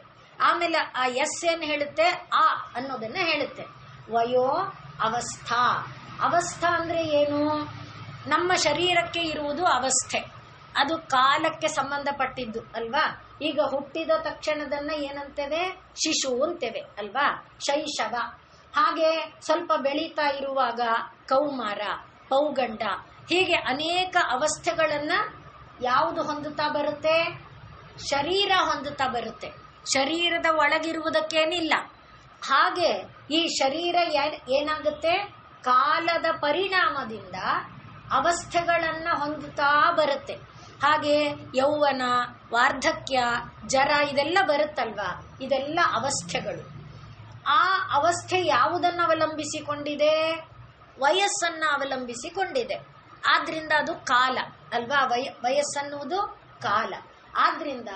ಆಮೇಲೆ ಆ ಎಸ್ ಏನ್ ಹೇಳುತ್ತೆ, ಆ ಅನ್ನೋದನ್ನ ಹೇಳುತ್ತೆ. ವಯೋ ಅವಸ್ಥಾ. ಅವಸ್ಥಾ ಅಂದ್ರೆ ಏನು? ನಮ್ಮ ಶರೀರಕ್ಕೆ ಇರುವುದು ಅವಸ್ಥೆ, ಅದು ಕಾಲಕ್ಕೆ ಸಂಬಂಧಪಟ್ಟಿದ್ದು ಅಲ್ವಾ. ಈಗ ಹುಟ್ಟಿದ ತಕ್ಷಣದನ್ನ ಏನಂತೇವೆ? ಶಿಶು ಅಂತೇವೆ ಅಲ್ವಾ, ಶೈಶವ. ಹಾಗೆ ಸ್ವಲ್ಪ ಬೆಳೀತಾ ಇರುವಾಗ ಕೌಮಾರ, ಪೌಗಂಡ, ಹೀಗೆ ಅನೇಕ ಅವಸ್ಥೆಗಳನ್ನ ಯಾವುದು ಹೊಂದುತ್ತಾ ಬರುತ್ತೆ? ಶರೀರ ಹೊಂದುತ್ತಾ ಬರುತ್ತೆ. ಶರೀರದ ಒಳಗಿರುವುದಕ್ಕೇನಿಲ್ಲ. ಹಾಗೆ ಈ ಶರೀರ ಏನಾಗುತ್ತೆ? ಕಾಲದ ಪರಿಣಾಮದಿಂದ ಅವಸ್ಥೆಗಳನ್ನ ಹೊಂದುತ್ತಾ ಬರುತ್ತೆ. ಹಾಗೆ ಯೌವನ, ವಾರ್ಧಕ್ಯ, ಜರ ಇದೆಲ್ಲ ಬರುತ್ತಲ್ವಾ, ಇದೆಲ್ಲ ಅವಸ್ಥೆಗಳು. ಆ ಅವಸ್ಥೆ ಯಾವುದನ್ನು ಅವಲಂಬಿಸಿಕೊಂಡಿದೆ? ವಯಸ್ಸನ್ನ ಅವಲಂಬಿಸಿಕೊಂಡಿದೆ. ಆದ್ರಿಂದ ಅದು ಕಾಲ ಅಲ್ವಾ. ವಯಸ್ಸನ್ನುವುದು ಕಾಲ. ಆದ್ರಿಂದ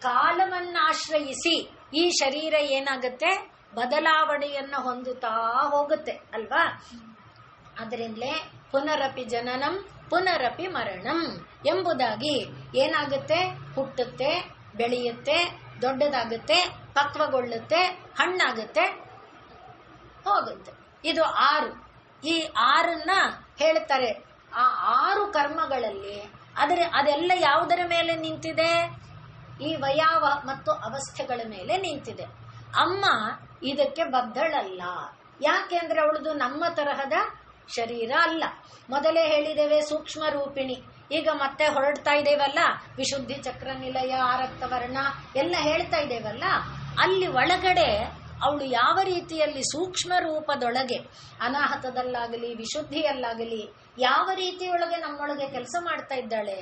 ಕಾಲವನ್ನಾಶ್ರಯಿಸಿ ಈ ಶರೀರ ಏನಾಗುತ್ತೆ? ಬದಲಾವಣೆಯನ್ನು ಹೊಂದುತ್ತಾ ಹೋಗುತ್ತೆ ಅಲ್ವಾ. ಅದರಿಂದಲೇ ಪುನರಪಿ ಜನನಂ ಪುನರಪಿ ಮರಣಂ ಎಂಬುದಾಗಿ ಏನಾಗುತ್ತೆ? ಹುಟ್ಟುತ್ತೆ, ಬೆಳೆಯುತ್ತೆ, ದೊಡ್ಡದಾಗುತ್ತೆ, ಪಕ್ವಗೊಳ್ಳುತ್ತೆ, ಹಣ್ಣಾಗುತ್ತೆ, ಹೋಗುತ್ತೆ. ಇದು 6. ಈ 6ನ್ನ ಹೇಳ್ತಾರೆ. ಆ 6 ಕರ್ಮಗಳಲ್ಲಿ ಅದೆಲ್ಲ ಯಾವುದರ ಮೇಲೆ ನಿಂತಿದೆ? ಈ ವಯಾವ ಮತ್ತು ಅವಸ್ಥೆಗಳ ಮೇಲೆ ನಿಂತಿದೆ. ಅಮ್ಮ ಇದಕ್ಕೆ ಬದ್ಧಳಲ್ಲ. ಯಾಕೆಂದ್ರೆ ಅವಳದು ನಮ್ಮ ತರಹದ ಶರೀರ ಅಲ್ಲ. ಮೊದಲೇ ಹೇಳಿದ್ದೇವೆ ಸೂಕ್ಷ್ಮ ರೂಪಿಣಿ. ಈಗ ಮತ್ತೆ ಹೊರಡ್ತಾ ಇದ್ದೇವಲ್ಲ, ವಿಶುದ್ಧಿ ಚಕ್ರ ನಿಲಯ, ಆರಕ್ತವರ್ಣ ಎಲ್ಲ ಹೇಳ್ತಾ ಇದ್ದೇವಲ್ಲ, ಅಲ್ಲಿ ಒಳಗಡೆ ಅವಳು ಯಾವ ರೀತಿಯಲ್ಲಿ ಸೂಕ್ಷ್ಮ ರೂಪದೊಳಗೆ ಅನಾಹತದಲ್ಲಾಗಲಿ ವಿಶುದ್ಧಿಯಲ್ಲಾಗಲಿ ಯಾವ ರೀತಿಯೊಳಗೆ ನಮ್ಮೊಳಗೆ ಕೆಲಸ ಮಾಡ್ತಾ ಇದ್ದಾಳೆ,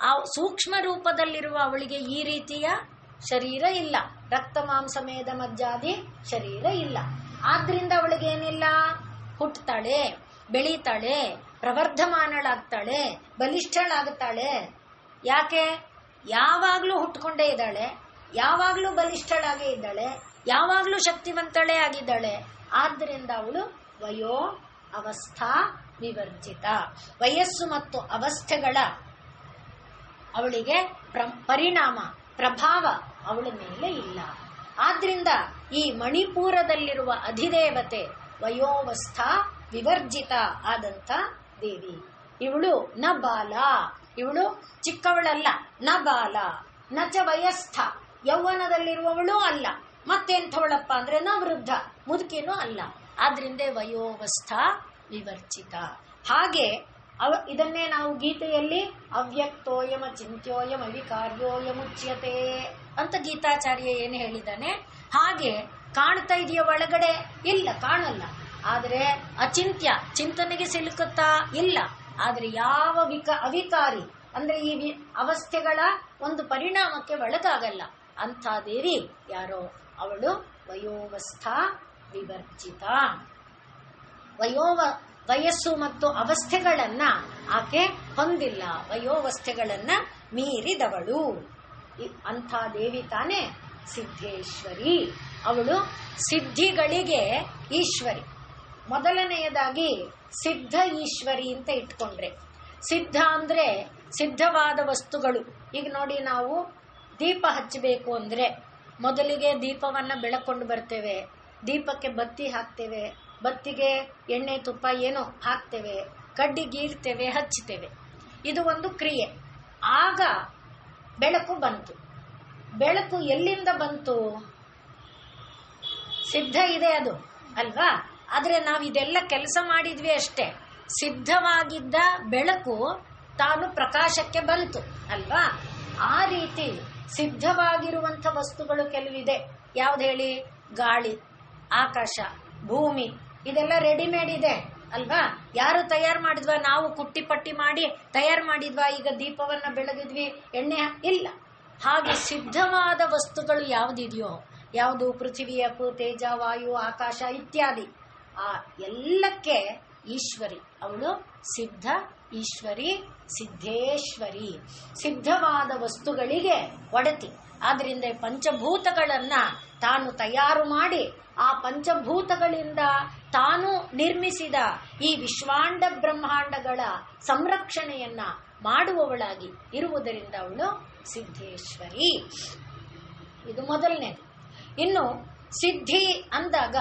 ಆ ಸೂಕ್ಷ್ಮ ರೂಪದಲ್ಲಿರುವ ಅವಳಿಗೆ ಈ ರೀತಿಯ ಶರೀರ ಇಲ್ಲ. ರಕ್ತ ಮಾಂಸ ಮೇದ ಮಜ್ಜಾದಿ ಶರೀರ ಇಲ್ಲ. ಆದ್ರಿಂದ ಅವಳಿಗೇನಿಲ್ಲ? ಹುಟ್ಟುತ್ತಾಳೆ, ಬೆಳೀತಾಳೆ, ಪ್ರವರ್ಧಮಾನಳಾಗ್ತಾಳೆ, ಬಲಿಷ್ಠಳಾಗುತ್ತಾಳೆ. ಯಾಕೆ? ಯಾವಾಗ್ಲೂ ಹುಟ್ಕೊಂಡೇ ಇದ್ದಾಳೆ, ಯಾವಾಗ್ಲೂ ಬಲಿಷ್ಠಳಾಗೇ ಇದ್ದಾಳೆ, ಯಾವಾಗ್ಲೂ ಶಕ್ತಿವಂತಳೇ ಆಗಿದ್ದಾಳೆ. ಆದ್ದರಿಂದ ಅವಳು ವಯೋ ಅವಸ್ಥಾ ವಿವರ್ಜಿತ. ವಯಸ್ಸು ಮತ್ತು ಅವಸ್ಥೆಗಳ ಅವಳಿಗೆ ಪರಿಣಾಮ, ಪ್ರಭಾವ ಅವಳ ಮೇಲೆ ಇಲ್ಲ. ಆದ್ರಿಂದ ಈ ಮಣಿಪುರದಲ್ಲಿರುವ ಅಧಿದೇವತೆ ವಯೋವಸ್ಥಾ ವಿವರ್ಜಿತ ಆದಂತ ದೇವಿ. ಇವಳು ನ ಬಾಲ, ಇವಳು ಚಿಕ್ಕವಳಲ್ಲ. ನ ಬಾಲ ನಚ ವಯಸ್ಥ, ಯೌವನದಲ್ಲಿರುವವಳು ಅಲ್ಲ. ಮತ್ತೆಂಥವಳಪ್ಪ ಅಂದ್ರೆ ನ ವೃದ್ಧ, ಮುದುಕಿನೂ ಅಲ್ಲ. ಆದ್ರಿಂದ ವಯೋವಸ್ಥಾ ವಿವರ್ಜಿತ. ಹಾಗೆ ಇದನ್ನೇ ನಾವು ಗೀತೆಯಲ್ಲಿ ಅವ್ಯಕ್ತೋಯಮ ಚಿಂತ್ಯೋಯಮ ಅವಿಕಾರ್ಯೋಯಮುಚ್ಯತೆ ಅಂತ ಗೀತಾಚಾರ್ಯ ಏನು ಹೇಳಿದ್ದಾನೆ. ಹಾಗೆ ಕಾಣ್ತಾ ಇದೆಯ ಒಳಗಡೆ? ಇಲ್ಲ, ಕಾಣಲ್ಲ. ಆದರೆ ಅಚಿಂತ್ಯ, ಚಿಂತನೆಗೆ ಸಿಲುಕುತ್ತಾ ಇಲ್ಲ. ಆದ್ರೆ ಯಾವ ಅವಿಕಾರಿ ಅಂದ್ರೆ ಈ ಅವಸ್ಥೆಗಳ ಒಂದು ಪರಿಣಾಮಕ್ಕೆ ಒಳಗಾಗಲ್ಲ ಅಂಥ ದೇವಿ ಯಾರೋ ಅವಳು ವಯೋವಸ್ಥಾ ವಿವರ್ಜಿತ. ವಯಸ್ಸು ಮತ್ತು ಅವಸ್ಥೆಗಳನ್ನ ಆಕೆ ಹೊಂದಿಲ್ಲ, ವಯೋವಸ್ಥೆಗಳನ್ನ ಮೀರಿದವಳು. ಅಂಥ ದೇವಿ ತಾನೇ ಸಿದ್ಧೇಶ್ವರಿ. ಅವಳು ಸಿದ್ಧಿಗಳಿಗೆ ಈಶ್ವರಿ. ಮೊದಲನೆಯದಾಗಿ ಸಿದ್ಧ ಈಶ್ವರಿ ಅಂತ ಇಟ್ಕೊಂಡ್ರೆ, ಸಿದ್ಧ ಅಂದ್ರೆ ಸಿದ್ಧವಾದ ವಸ್ತುಗಳು. ಈಗ ನೋಡಿ, ನಾವು ದೀಪ ಹಚ್ಚಬೇಕು ಅಂದ್ರೆ ಮೊದಲಿಗೆ ದೀಪವನ್ನ ಬೆಳಕೊಂಡು ಬರ್ತೇವೆ, ದೀಪಕ್ಕೆ ಬತ್ತಿ ಹಾಕ್ತೇವೆ, ಬತ್ತಿಗೆ ಎಣ್ಣೆ ತುಪ್ಪ ಏನೋ ಹಾಕ್ತೇವೆ, ಕಡ್ಡಿ ಗೀರ್ತೇವೆ, ಹಚ್ಚುತ್ತೇವೆ. ಇದು ಒಂದು ಕ್ರಿಯೆ. ಆಗ ಬೆಳಕು ಬಂತು. ಬೆಳಕು ಎಲ್ಲಿಂದ ಬಂತು? ಸಿದ್ಧ ಇದೆ ಅದು ಅಲ್ವಾ. ಆದ್ರೆ ನಾವು ಇದೆಲ್ಲ ಕೆಲಸ ಮಾಡಿದ್ವಿ ಅಷ್ಟೇ. ಸಿದ್ಧವಾಗಿದ್ದ ಬೆಳಕು ತಾನು ಪ್ರಕಾಶಕ್ಕೆ ಬಂತು ಅಲ್ವಾ. ಆ ರೀತಿ ಸಿದ್ಧವಾಗಿರುವಂಥ ವಸ್ತುಗಳು ಕೆಲವಿದೆ. ಯಾವ್ದು ಹೇಳಿ? ಗಾಳಿ, ಆಕಾಶ, ಭೂಮಿ, ಇದೆಲ್ಲ ರೆಡಿಮೇಡ್ ಇದೆ ಅಲ್ವಾ. ಯಾರು ತಯಾರು ಮಾಡಿದ್ವಾ? ನಾವು ಕುಟ್ಟಿ ಪಟ್ಟಿ ಮಾಡಿ ತಯಾರು ಮಾಡಿದ್ವಾ? ಈಗ ದೀಪವನ್ನ ಬೆಳಗಿದ್ವಿ, ಎಣ್ಣೆ ಇಲ್ಲ. ಹಾಗೆ ಸಿದ್ಧವಾದ ವಸ್ತುಗಳು ಯಾವುದಿದೆಯೋ, ಯಾವುದು ಪೃಥ್ವಿ, ಅಪು, ತೇಜ, ವಾಯು, ಆಕಾಶ ಇತ್ಯಾದಿ, ಆ ಎಲ್ಲಕ್ಕೆ ಈಶ್ವರಿ. ಅವಳು ಸಿದ್ಧ ಈಶ್ವರಿ, ಸಿದ್ಧೇಶ್ವರಿ. ಸಿದ್ಧವಾದ ವಸ್ತುಗಳಿಗೆ ಒಡತಿ. ಆದ್ರಿಂದ ಪಂಚಭೂತಗಳನ್ನ ತಾನು ತಯಾರು ಮಾಡಿ ಆ ಪಂಚಭೂತಗಳಿಂದ ತಾನು ನಿರ್ಮಿಸಿದ ಈ ವಿಶ್ವಾಂಡ ಬ್ರಹ್ಮಾಂಡಗಳ ಸಂರಕ್ಷಣೆಯನ್ನ ಮಾಡುವವಳಾಗಿ ಇರುವುದರಿಂದ ಅವಳು ಸಿದ್ಧೇಶ್ವರಿ. ಇದು ಮೊದಲನೇದು. ಇನ್ನು ಸಿದ್ಧಿ ಅಂದಾಗ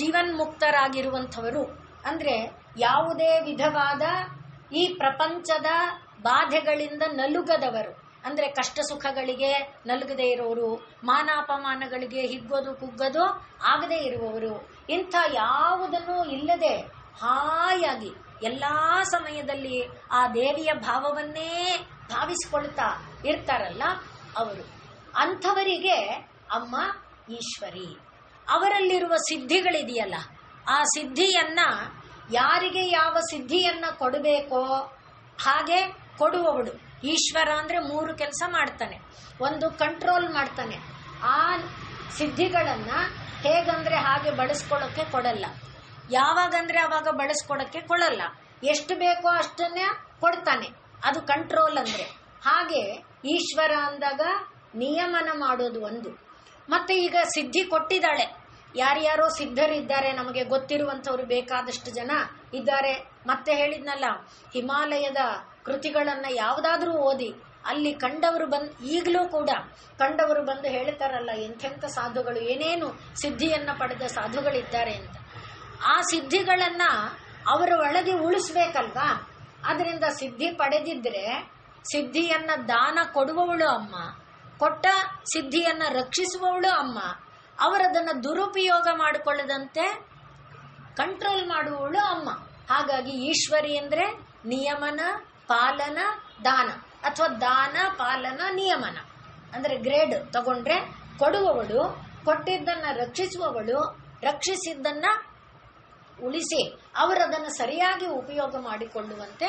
ಜೀವನ್ಮುಕ್ತರಾಗಿರುವಂಥವರು ಅಂದ್ರೆ ಯಾವುದೇ ವಿಧವಾದ ಈ ಪ್ರಪಂಚದ ಬಾಧೆಗಳಿಂದ ನಲುಗದವರು, ಅಂದ್ರೆ ಕಷ್ಟ ಸುಖಗಳಿಗೆ ನಲುಗದೇ ಇರೋರು, ಮಾನಾಪಮಾನಗಳಿಗೆ ಹಿಗ್ಗೋದು ಕುಗ್ಗೋದು ಆಗದೇ ಇರುವವರು, ಇಂಥ ಯಾವುದನ್ನೂ ಇಲ್ಲದೆ ಹಾಯಾಗಿ ಎಲ್ಲಾ ಸಮಯದಲ್ಲಿ ಆ ದೇವಿಯ ಭಾವವನ್ನೇ ಭಾವಿಸಿಕೊಳ್ತಾ ಇರ್ತಾರಲ್ಲ ಅವರು, ಅಂಥವರಿಗೆ ಅಮ್ಮ ಈಶ್ವರಿ. ಅವರಲ್ಲಿರುವ ಸಿದ್ಧಿಗಳಿದೆಯಲ್ಲ, ಆ ಸಿದ್ಧಿಯನ್ನ ಯಾರಿಗೆ ಯಾವ ಸಿದ್ಧಿಯನ್ನ ಕೊಡಬೇಕೋ ಹಾಗೆ ಕೊಡುವವಳು. ಈಶ್ವರ ಅಂದ್ರೆ 3 ಕೆಲಸ ಮಾಡ್ತಾನೆ. ಒಂದು, ಕಂಟ್ರೋಲ್ ಮಾಡ್ತಾನೆ. ಆ ಸಿದ್ಧಿಗಳನ್ನ ಹೇಗಂದ್ರೆ ಹಾಗೆ ಬಳಸ್ಕೊಳ್ಳೋಕೆ ಕೊಡಲ್ಲ, ಯಾವಾಗಂದ್ರೆ ಅವಾಗ ಬಳಸ್ಕೊಡಕ್ಕೆ ಕೊಡಲ್ಲ, ಎಷ್ಟು ಬೇಕೋ ಅಷ್ಟನ್ನ ಕೊಡ್ತಾನೆ. ಅದು ಕಂಟ್ರೋಲ್ ಅಂದ್ರೆ. ಹಾಗೆ ಈಶ್ವರ ಅಂದಾಗ ನಿಯಮನ ಮಾಡೋದು ಒಂದು. ಮತ್ತೆ ಈಗ ಸಿದ್ಧಿ ಕೊಟ್ಟಿದ್ದಾಳೆ, ಯಾರ್ಯಾರೋ ಸಿದ್ಧರಿದ್ದಾರೆ, ನಮಗೆ ಗೊತ್ತಿರುವಂಥವ್ರು ಬೇಕಾದಷ್ಟು ಜನ ಇದ್ದಾರೆ. ಮತ್ತೆ ಹೇಳಿದ್ನಲ್ಲ, ಹಿಮಾಲಯದ ಕೃತಿಗಳನ್ನ ಯಾವುದಾದ್ರೂ ಓದಿ ಅಲ್ಲಿ ಕಂಡವರು ಈಗಲೂ ಕೂಡ ಕಂಡವರು ಬಂದು ಹೇಳ್ತಾರಲ್ಲ, ಎಂಥೆಂಥ ಸಾಧುಗಳು, ಏನೇನು ಸಿದ್ಧಿಯನ್ನ ಪಡೆದ ಸಾಧುಗಳಿದ್ದಾರೆ ಅಂತ. ಆ ಸಿದ್ಧಿಗಳನ್ನ ಅವರ ಒಳಗೆ ಉಳಿಸ್ಬೇಕಲ್ವಾ? ಅದರಿಂದ ಸಿದ್ಧಿ ಪಡೆದಿದ್ರೆ ಸಿದ್ಧಿಯನ್ನ ದಾನ ಕೊಡುವವಳು ಅಮ್ಮ, ಕೊಟ್ಟ ಸಿದ್ಧಿಯನ್ನ ರಕ್ಷಿಸುವವಳು ಅಮ್ಮ, ಅವರದನ್ನ ದುರುಪಯೋಗ ಮಾಡಿಕೊಳ್ಳದಂತೆ ಕಂಟ್ರೋಲ್ ಮಾಡುವವಳು ಅಮ್ಮ. ಹಾಗಾಗಿ ಈಶ್ವರಿ ಅಂದ್ರೆ ನಿಯಮನ, ಪಾಲನ, ದಾನ, ಅಥವಾ ದಾನ, ಪಾಲನ, ನಿಯಮನ ಅಂದ್ರೆ ಗ್ರೇಡ್ ತಗೊಂಡ್ರೆ ಕೊಡುವವಳು, ಕೊಟ್ಟಿದ್ದನ್ನ ರಕ್ಷಿಸುವವಳು, ರಕ್ಷಿಸಿದ್ದನ್ನ ಉಳಿಸಿ ಅವರದನ್ನು ಸರಿಯಾಗಿ ಉಪಯೋಗ ಮಾಡಿಕೊಳ್ಳುವಂತೆ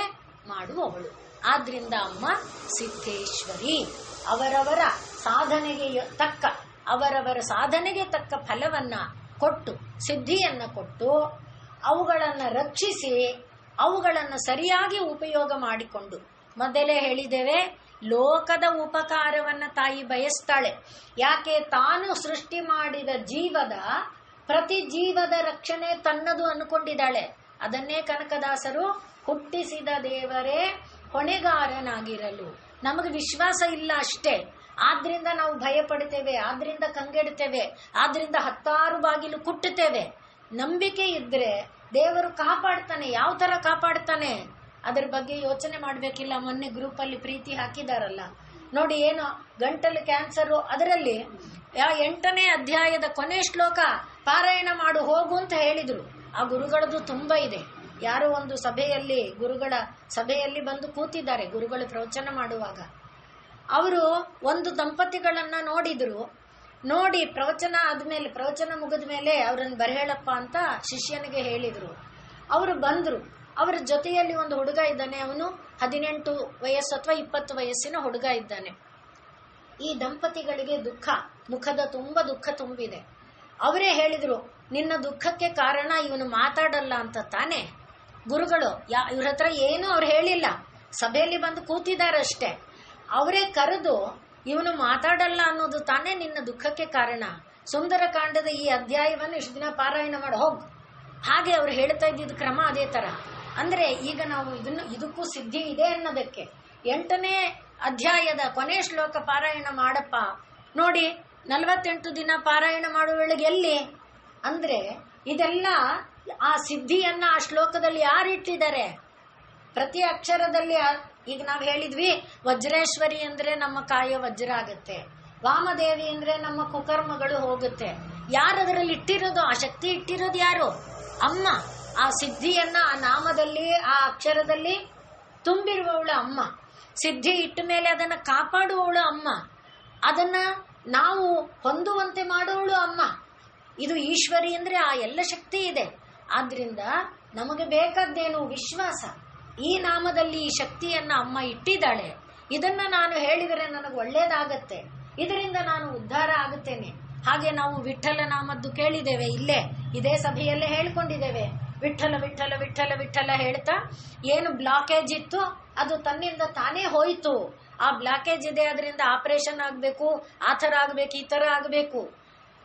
ಮಾಡುವವಳು. ಆದ್ರಿಂದ ಅಮ್ಮ ಸಿದ್ಧೇಶ್ವರಿ. ಅವರವರ ಸಾಧನೆಗೆ ತಕ್ಕ ಫಲವನ್ನ ಕೊಟ್ಟು, ಸಿದ್ಧಿಯನ್ನ ಕೊಟ್ಟು, ಅವುಗಳನ್ನ ರಕ್ಷಿಸಿ, ಅವುಗಳನ್ನ ಸರಿಯಾಗಿ ಉಪಯೋಗ ಮಾಡಿಕೊಂಡು, ಮೊದಲೇ ಹೇಳಿದ್ದೇವೆ, ಲೋಕದ ಉಪಕಾರವನ್ನ ತಾಯಿ ಬಯಸ್ತಾಳೆ. ಯಾಕೆ? ತಾನು ಸೃಷ್ಟಿ ಮಾಡಿದ ಜೀವದ ಪ್ರತಿ ಜೀವದ ರಕ್ಷಣೆ ತನ್ನದು ಅನ್ಕೊಂಡಿದ್ದಾಳೆ. ಅದನ್ನೇ ಕನಕದಾಸರು ಹುಟ್ಟಿಸಿದ ದೇವರೇ ಹೊಣೆಗಾರನಾಗಿರಲು. ನಮಗೆ ವಿಶ್ವಾಸ ಇಲ್ಲ ಅಷ್ಟೇ, ಆದ್ರಿಂದ ನಾವು ಭಯ ಪಡ್ತೇವೆ, ಆದ್ರಿಂದ ಕಂಗೆಡ್ತೇವೆ, ಆದ್ರಿಂದ 10 ಬಾಗಿಲು ಕುಟ್ಟುತ್ತೇವೆ. ನಂಬಿಕೆ ಇದ್ರೆ ದೇವರು ಕಾಪಾಡ್ತಾನೆ. ಯಾವ ತರ ಕಾಪಾಡ್ತಾನೆ ಅದ್ರ ಬಗ್ಗೆ ಯೋಚನೆ ಮಾಡ್ಬೇಕಿಲ್ಲ. ಮೊನ್ನೆ ಗ್ರೂಪ್ ಅಲ್ಲಿ ಪ್ರೀತಿ ಹಾಕಿದಾರಲ್ಲ ನೋಡಿ, ಏನೋ ಗಂಟಲು ಕ್ಯಾನ್ಸರು, ಅದರಲ್ಲಿ 8ನೇ ಅಧ್ಯಾಯದ ಕೊನೆ ಶ್ಲೋಕ ಪಾರಾಯಣ ಮಾಡು ಹೋಗು ಅಂತ ಹೇಳಿದ್ರು. ಆ ಗುರುಗಳದ್ದು ತುಂಬಾ ಇದೆ. ಯಾರೋ ಒಂದು ಸಭೆಯಲ್ಲಿ, ಗುರುಗಳ ಸಭೆಯಲ್ಲಿ ಬಂದು ಕೂತಿದ್ದಾರೆ ಗುರುಗಳು ಪ್ರವಚನ ಮಾಡುವಾಗ. ಅವರು ಒಂದು ದಂಪತಿಗಳನ್ನ ನೋಡಿದ್ರು. ನೋಡಿ ಪ್ರವಚನ ಆದ್ಮೇಲೆ, ಪ್ರವಚನ ಮುಗಿದ ಮೇಲೆ ಅವ್ರನ್ನ ಬರಹೇಳಪ್ಪ ಅಂತ ಶಿಷ್ಯನಿಗೆ ಹೇಳಿದ್ರು. ಅವರು ಬಂದ್ರು. ಅವರ ಜೊತೆಯಲ್ಲಿ ಒಂದು ಹುಡುಗ ಇದ್ದಾನೆ. ಅವನು 18 ವಯಸ್ಸು ಅಥವಾ 20 ವಯಸ್ಸಿನ ಹುಡುಗ ಇದ್ದಾನೆ. ಈ ದಂಪತಿಗಳಿಗೆ ದುಃಖ, ಮುಖದ ತುಂಬ ದುಃಖ ತುಂಬಿದೆ. ಅವರೇ ಹೇಳಿದ್ರು, ನಿನ್ನ ದುಃಖಕ್ಕೆ ಕಾರಣ ಇವನು ಮಾತಾಡಲ್ಲ ಅಂತ ತಾನೇ. ಗುರುಗಳು ಇವ್ರ ಹತ್ರ ಏನು ಅವ್ರು ಹೇಳಿಲ್ಲ, ಸಭೆಯಲ್ಲಿ ಬಂದು ಕೂತಿದಾರಷ್ಟೇ. ಅವರೇ ಕರೆದು, ಇವನು ಮಾತಾಡಲ್ಲ ಅನ್ನೋದು ತಾನೇ ನಿನ್ನ ದುಃಖಕ್ಕೆ ಕಾರಣ. ಸುಂದರಕಾಂಡದ ಈ ಅಧ್ಯಾಯವನ್ನು ಇಷ್ಟು ದಿನ ಪಾರಾಯಣ ಮಾಡಿ ಹೋಗ್. ಹಾಗೆ ಅವ್ರು ಹೇಳ್ತಾ ಇದ್ದಿದ್ದ ಕ್ರಮ ಅದೇ ತರ. ಅಂದ್ರೆ ಈಗ ನಾವು ಇದಕ್ಕೂ ಸಿದ್ಧಿ ಇದೆ ಅನ್ನೋದಕ್ಕೆ 8ನೇ ಅಧ್ಯಾಯದ ಕೊನೆ ಶ್ಲೋಕ ಪಾರಾಯಣ ಮಾಡಪ್ಪ. ನೋಡಿ 48 ದಿನ ಪಾರಾಯಣ ಮಾಡುವವಳಿಗೆ ಎಲ್ಲಿ ಅಂದ್ರೆ ಇದೆಲ್ಲ ಆ ಸಿದ್ಧಿಯನ್ನ ಆ ಶ್ಲೋಕದಲ್ಲಿ ಯಾರಿಟ್ಟಿದ್ದಾರೆ? ಪ್ರತಿ ಅಕ್ಷರದಲ್ಲಿ. ಈಗ ನಾವು ಹೇಳಿದ್ವಿ, ವಜ್ರೇಶ್ವರಿ ಅಂದ್ರೆ ನಮ್ಮ ಕಾಯ ವಜ್ರ ಆಗುತ್ತೆ, ವಾಮದೇವಿ ಅಂದ್ರೆ ನಮ್ಮ ಕುಕರ್ಮಗಳು ಹೋಗುತ್ತೆ. ಯಾರು ಅದರಲ್ಲಿ ಇಟ್ಟಿರೋದು? ಆ ಶಕ್ತಿ ಇಟ್ಟಿರೋದು ಯಾರು? ಅಮ್ಮ. ಆ ಸಿದ್ಧಿಯನ್ನ ಆ ನಾಮದಲ್ಲಿ, ಆ ಅಕ್ಷರದಲ್ಲಿ ತುಂಬಿರುವವಳು ಅಮ್ಮ. ಸಿದ್ಧಿ ಇಟ್ಟ ಮೇಲೆ ಅದನ್ನ ಕಾಪಾಡುವವಳು ಅಮ್ಮ. ಅದನ್ನ ನಾವು ಹೊಂದುವಂತೆ ಮಾಡುವವಳು ಅಮ್ಮ. ಇದು ಈಶ್ವರಿ ಅಂದ್ರೆ ಆ ಎಲ್ಲ ಶಕ್ತಿ ಇದೆ. ಆದ್ರಿಂದ ನಮಗೆ ಬೇಕಾದ್ದೇನು? ವಿಶ್ವಾಸ. ಈ ನಾಮದಲ್ಲಿ ಈ ಶಕ್ತಿಯನ್ನ ಅಮ್ಮ ಇಟ್ಟಿದ್ದಾಳೆ. ಇದನ್ನ ನಾನು ಹೇಳಿದರೆ ನನಗೆ ಒಳ್ಳೇದಾಗತ್ತೆ, ಇದರಿಂದ ನಾನು ಉದ್ಧಾರ ಆಗುತ್ತೇನೆ. ಹಾಗೆ ನಾವು ವಿಠ್ಠಲ ನಾಮದ್ದು ಕೇಳಿದ್ದೇವೆ, ಇಲ್ಲೇ ಇದೇ ಸಭೆಯಲ್ಲೇ ಹೇಳ್ಕೊಂಡಿದ್ದೇವೆ. ವಿಠ್ಠಲ ವಿಠ್ಠಲ ವಿಠ್ಠಲ ವಿಠ್ಠಲ ಹೇಳ್ತಾ ಏನು ಬ್ಲಾಕೇಜ್ ಇತ್ತು ಅದು ತನ್ನಿಂದ ತಾನೇ ಹೋಯ್ತು. ಆ ಬ್ಲಾಕೇಜ್ ಇದೆ, ಅದರಿಂದ ಆಪರೇಷನ್ ಆಗ್ಬೇಕು, ಆ ಥರ ಆಗ್ಬೇಕು, ಈ ಥರ ಆಗ್ಬೇಕು.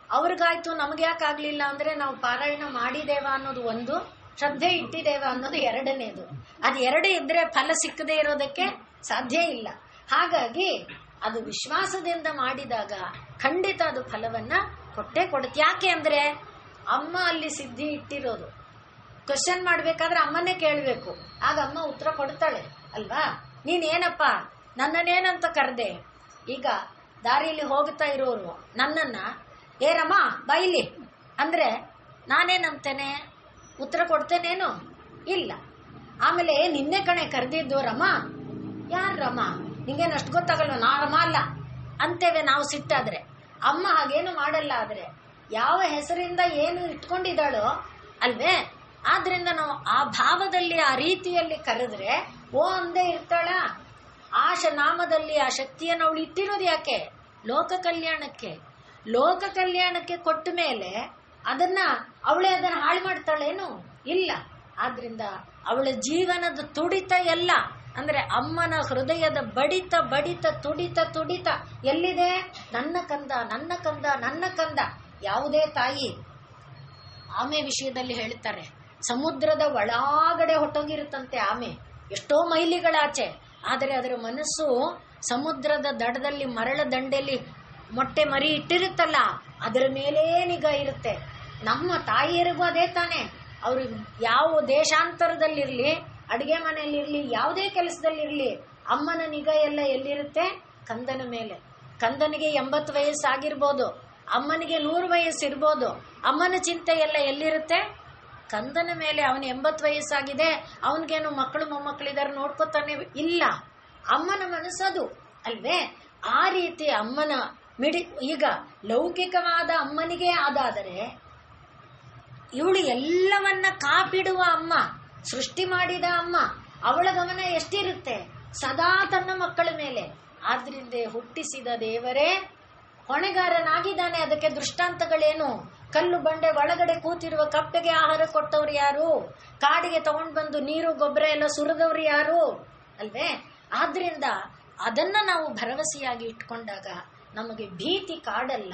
ಅವ್ರಿಗಾಯ್ತು, ನಮ್ಗೆ ಯಾಕೆ ಆಗ್ಲಿಲ್ಲ ಅಂದ್ರೆ ನಾವು ಪಾರಾಯಣ ಮಾಡಿದೇವ ಅನ್ನೋದು ಒಂದು, ಶ್ರದ್ಧೆ ಇಟ್ಟಿದ್ದೇವ ಅನ್ನೋದು ಎರಡನೇದು. ಅದು ಎರಡು ಇದ್ರೆ ಫಲ ಸಿಕ್ಕದೇ ಇರೋದಕ್ಕೆ ಸಾಧ್ಯ ಇಲ್ಲ. ಹಾಗಾಗಿ ಅದು ವಿಶ್ವಾಸದಿಂದ ಮಾಡಿದಾಗ ಖಂಡಿತ ಅದು ಫಲವನ್ನ ಕೊಟ್ಟೇ ಕೊಡುತ್ತೆ. ಯಾಕೆ ಅಂದ್ರೆ ಅಮ್ಮ ಅಲ್ಲಿ ಸಿದ್ಧಿ ಇಟ್ಟಿರೋದು. ಕ್ವಶನ್ ಮಾಡ್ಬೇಕಾದ್ರೆ ಅಮ್ಮನೇ ಕೇಳಬೇಕು, ಆಗ ಅಮ್ಮ ಉತ್ತರ ಕೊಡ್ತಾಳೆ ಅಲ್ವಾ. ನೀನೇನಪ್ಪ ನನ್ನನ್ನೇನಂತ ಕರೆದೆ? ಈಗ ದಾರಿಯಲ್ಲಿ ಹೋಗ್ತಾ ಇರೋರು ನನ್ನನ್ನ ಏ ರಮ ಬೈಲಿ ಅಂದ್ರೆ ನಾನೇನಂತೇನೆ? ಉತ್ತರ ಕೊಡ್ತೇನೇನು? ಇಲ್ಲ. ಆಮೇಲೆ ನಿನ್ನೆ ಕಣೆ ಕರೆದಿದ್ದು ರಮ. ಯಾರು ರಮ? ನಿಂಗೇನು ಅಷ್ಟು ಗೊತ್ತಾಗಲ್ವ? ನಾ ರಮ ಅಲ್ಲ ಅಂತೇವೆ ನಾವು ಸಿಟ್ಟಾದ್ರೆ. ಅಮ್ಮ ಹಾಗೇನು ಮಾಡಲ್ಲ. ಆದ್ರೆ ಯಾವ ಹೆಸರಿಂದ ಏನು ಇಟ್ಕೊಂಡಿದ್ದಾಳೋ ಅಲ್ವೇ, ಆದ್ರಿಂದ ನಾವು ಆ ಭಾವದಲ್ಲಿ ಆ ರೀತಿಯಲ್ಲಿ ಕರೆದ್ರೆ ಓ ಅಂದೇ ಇರ್ತಾಳ. ಆ ನಾಮದಲ್ಲಿ ಆ ಶಕ್ತಿಯನ್ನು ಅವಳು ಇಟ್ಟಿರೋದು ಯಾಕೆ? ಲೋಕ ಕಲ್ಯಾಣಕ್ಕೆ. ಲೋಕ ಕಲ್ಯಾಣಕ್ಕೆ ಕೊಟ್ಟ ಮೇಲೆ ಅವಳೇ ಅದನ್ನ ಹಾಳು ಮಾಡ್ತಾಳೇನು? ಇಲ್ಲ. ಆದ್ರಿಂದ ಅವಳ ಜೀವನದ ತುಡಿತ ಎಲ್ಲ ಅಂದ್ರೆ ಅಮ್ಮನ ಹೃದಯದ ಬಡಿತ ಬಡಿತ ತುಡಿತ ತುಡಿತ ಎಲ್ಲಿದೆ? ನನ್ನ ಕಂದ, ನನ್ನ ಕಂದ, ನನ್ನ ಕಂದ. ಯಾವುದೇ ತಾಯಿ ಆಮೆ ವಿಷಯದಲ್ಲಿ ಹೇಳ್ತಾರೆ, ಸಮುದ್ರದ ಒಳಗಡೆ ಹೊಟ್ಟೋಗಿರುತ್ತಂತೆ ಆಮೆ, ಎಷ್ಟೋ ಮೈಲಿಗಳಾಚೆ. ಆದರೆ ಅದರ ಮನಸ್ಸು ಸಮುದ್ರದ ದಡದಲ್ಲಿ ಮರಳ ದಂಡೆಯಲ್ಲಿ ಮೊಟ್ಟೆ ಮರಿ ಇಟ್ಟಿರುತ್ತಲ್ಲ, ಅದರ ಮೇಲೇ ನಿಗಾ ಇರುತ್ತೆ. ನಮ್ಮ ತಾಯಿಯರಿಗೂ ಅದೇ ತಾನೆ. ಅವರು ಯಾವ ದೇಶಾಂತರದಲ್ಲಿರ್ಲಿ, ಅಡಿಗೆ ಮನೆಯಲ್ಲಿರ್ಲಿ, ಯಾವುದೇ ಕೆಲಸದಲ್ಲಿರ್ಲಿ, ಅಮ್ಮನ ನಿಗಾ ಎಲ್ಲ ಎಲ್ಲಿರುತ್ತೆ? ಕಂದನ ಮೇಲೆ. ಕಂದನಿಗೆ 80 ವಯಸ್ಸಾಗಿರ್ಬೋದು, ಅಮ್ಮನಿಗೆ 100 ವಯಸ್ಸಿರ್ಬೋದು. ಅಮ್ಮನ ಚಿಂತೆ ಎಲ್ಲ ಎಲ್ಲಿರುತ್ತೆ? ಕಂದನ ಮೇಲೆ. ಅವನು 80 ವಯಸ್ಸಾಗಿದೆ, ಅವನಿಗೇನು ಮಕ್ಕಳು ಮೊಮ್ಮಕ್ಕಳಿದಾರೆ ನೋಡ್ಕೋತಾನೆ? ಇಲ್ಲ. ಅಮ್ಮನ ಮನಸ್ಸದು ಅಲ್ವೇ. ಆ ರೀತಿ ಅಮ್ಮನ ಈಗ ಲೌಕಿಕವಾದ ಅಮ್ಮನಿಗೆ ಆದಾದರೆ ಇವಳು ಎಲ್ಲವನ್ನ ಕಾಪಿಡುವ ಅಮ್ಮ, ಸೃಷ್ಟಿ ಮಾಡಿದ ಅಮ್ಮ, ಅವಳ ಗಮನ ಎಷ್ಟಿರುತ್ತೆ? ಸದಾ ತನ್ನ ಮಕ್ಕಳ ಮೇಲೆ. ಆದ್ರಿಂದ ಹುಟ್ಟಿಸಿದ ದೇವರೇ ಹೊಣೆಗಾರನಾಗಿದ್ದಾನೆ. ಅದಕ್ಕೆ ದೃಷ್ಟಾಂತಗಳೇನು? ಕಲ್ಲು ಬಂಡೆ ಒಳಗಡೆ ಕೂತಿರುವ ಕಪ್ಪೆಗೆ ಆಹಾರ ಕೊಟ್ಟವ್ರು ಯಾರು? ಕಾಡಿಗೆ ತಗೊಂಡು ಬಂದು ನೀರು ಗೊಬ್ಬರ ಎಲ್ಲ ಸುರಿದವ್ರು ಯಾರು? ಅಲ್ವೇ. ಆದ್ರಿಂದ ಅದನ್ನ ನಾವು ಭರವಸೆಯಾಗಿ ಇಟ್ಕೊಂಡಾಗ ನಮಗೆ ಭೀತಿ ಕಾಡಲ್ಲ.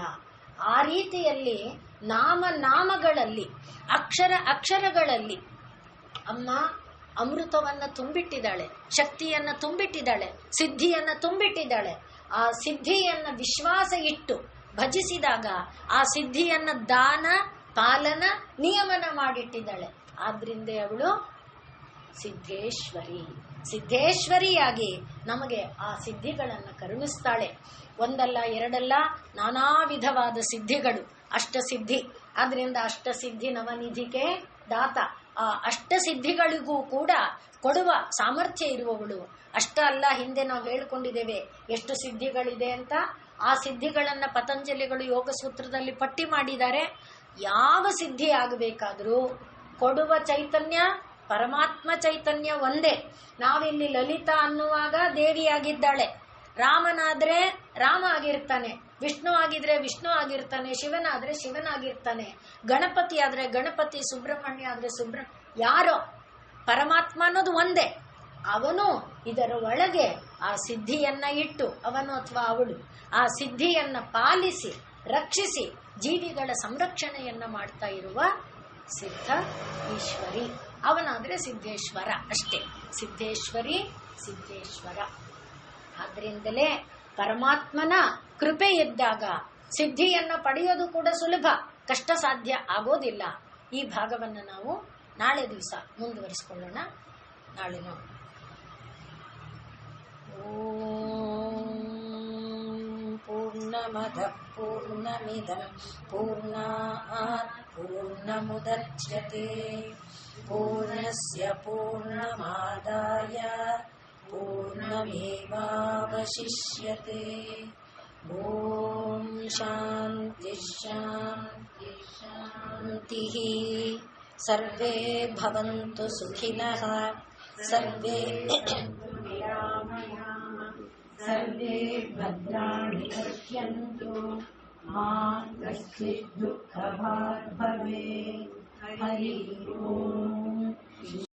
ಆ ರೀತಿಯಲ್ಲಿ ನಾಮಗಳಲ್ಲಿ ಅಕ್ಷರಗಳಲ್ಲಿ ಅಮ್ಮ ಅಮೃತವನ್ನ ತುಂಬಿಟ್ಟಿದ್ದಾಳೆ, ಶಕ್ತಿಯನ್ನ ತುಂಬಿಟ್ಟಿದ್ದಾಳೆ, ಸಿದ್ಧಿಯನ್ನ ತುಂಬಿಟ್ಟಿದ್ದಾಳೆ. ಆ ಸಿದ್ಧಿಯನ್ನ ವಿಶ್ವಾಸ ಇಟ್ಟು ಭಜಿಸಿದಾಗ ಆ ಸಿದ್ಧಿಯನ್ನ ದಾನ ಪಾಲನ ನಿಯಮನ ಮಾಡಿಟ್ಟಿದ್ದಾಳೆ. ಆದ್ರಿಂದ ಅವಳು ಸಿದ್ಧೇಶ್ವರಿಯಾಗಿ ನಮಗೆ ಆ ಸಿದ್ಧಿಗಳನ್ನು ಕರುಣಿಸ್ತಾಳೆ. ಒಂದಲ್ಲ ಎರಡಲ್ಲ, ನಾನಾ ವಿಧವಾದ ಸಿದ್ಧಿಗಳು, ಅಷ್ಟಸಿದ್ಧಿ. ಆದ್ರಿಂದ ಅಷ್ಟಸಿದ್ಧಿ ನವನಿಧಿಗೆ ದಾತ. ಆ ಅಷ್ಟಸಿದ್ಧಿಗಳಿಗೂ ಕೂಡ ಕೊಡುವ ಸಾಮರ್ಥ್ಯ ಇರುವವಳು. ಅಷ್ಟ ಅಲ್ಲ, ಹಿಂದೆ ನಾವು ಹೇಳ್ಕೊಂಡಿದ್ದೇವೆ ಎಷ್ಟು ಸಿದ್ಧಿಗಳಿದೆ ಅಂತ. ಆ ಸಿದ್ಧಿಗಳನ್ನ ಪತಂಜಲಿಗಳು ಯೋಗ ಸೂತ್ರದಲ್ಲಿ ಪಟ್ಟಿ ಮಾಡಿದ್ದಾರೆ. ಯಾವ ಸಿದ್ಧಿ ಆಗಬೇಕಾದ್ರೂ ಕೊಡುವ ಚೈತನ್ಯ ಪರಮಾತ್ಮ ಚೈತನ್ಯ ಒಂದೇ. ನಾವಿಲ್ಲಿ ಲಲಿತಾ ಅನ್ನುವಾಗ ದೇವಿಯಾಗಿದ್ದಾಳೆ, ರಾಮನಾದ್ರೆ ರಾಮ ಆಗಿರ್ತಾನೆ, ವಿಷ್ಣು ಆಗಿದ್ರೆ ವಿಷ್ಣು ಆಗಿರ್ತಾನೆ, ಶಿವನಾದ್ರೆ ಶಿವನಾಗಿರ್ತಾನೆ, ಗಣಪತಿ ಆದ್ರೆ ಗಣಪತಿ, ಸುಬ್ರಹ್ಮಣ್ಯ ಆದ್ರೆ ಯಾರೋ ಪರಮಾತ್ಮ ಅನ್ನೋದು ಒಂದೇ. ಅವನು ಇದರ ಒಳಗೆ ಆ ಸಿದ್ಧಿಯನ್ನ ಇಟ್ಟು, ಅವನು ಅಥವಾ ಅವಳು ಆ ಸಿದ್ಧಿಯನ್ನ ಪಾಲಿಸಿ ರಕ್ಷಿಸಿ ಜೀವಿಗಳ ಸಂರಕ್ಷಣೆಯನ್ನ ಮಾಡ್ತಾ ಇರುವ ಸಿದ್ಧ ಈಶ್ವರಿ. ಅವನಾದ್ರೆ ಸಿದ್ಧೇಶ್ವರ ಅಷ್ಟೇ. ಸಿದ್ಧೇಶ್ವರ. ಆದ್ರಿಂದಲೇ ಪರಮಾತ್ಮನ ಕೃಪೆ ಇದ್ದಾಗ ಸಿದ್ಧಿಯನ್ನ ಪಡೆಯೋದು ಕೂಡ ಸುಲಭ, ಕಷ್ಟ ಸಾಧ್ಯ ಆಗೋದಿಲ್ಲ. ಈ ಭಾಗವನ್ನು ನಾವು ನಾಳೆ ದಿವಸ ಮುಂದುವರಿಸಿಕೊಳ್ಳೋಣ. ನಾಳೆ ನಾವು ಪೂರ್ಣಮದ ಪೂರ್ಣಮಿದಂ ಪೂರ್ಣಾತ್ ಪೂರ್ಣಮುದಚ್ಯತೆ ಪೂರ್ಣಸ್ಯ ಪೂರ್ಣಮಾದಾಯ ಪೂರ್ಣಮೇವಾವಶಿಷ್ಯತೆ. ಓಂ ಶಾಂತಿ ಶಾಂತಿ ಶಾಂತಿ. ಸರ್ವೇ ಭವಂತು ಸುಖಿನಃ, ಸರ್ವೇ ಸರ್ವೇ ಭದ್ರಾಣಿ ಪಶ್ಯಂತು, ಮಾ ಕಶ್ಚಿತ್ ದುಃಖಭಾಗ್ ಭವೇತ್. ಹರಿ ಓಂ.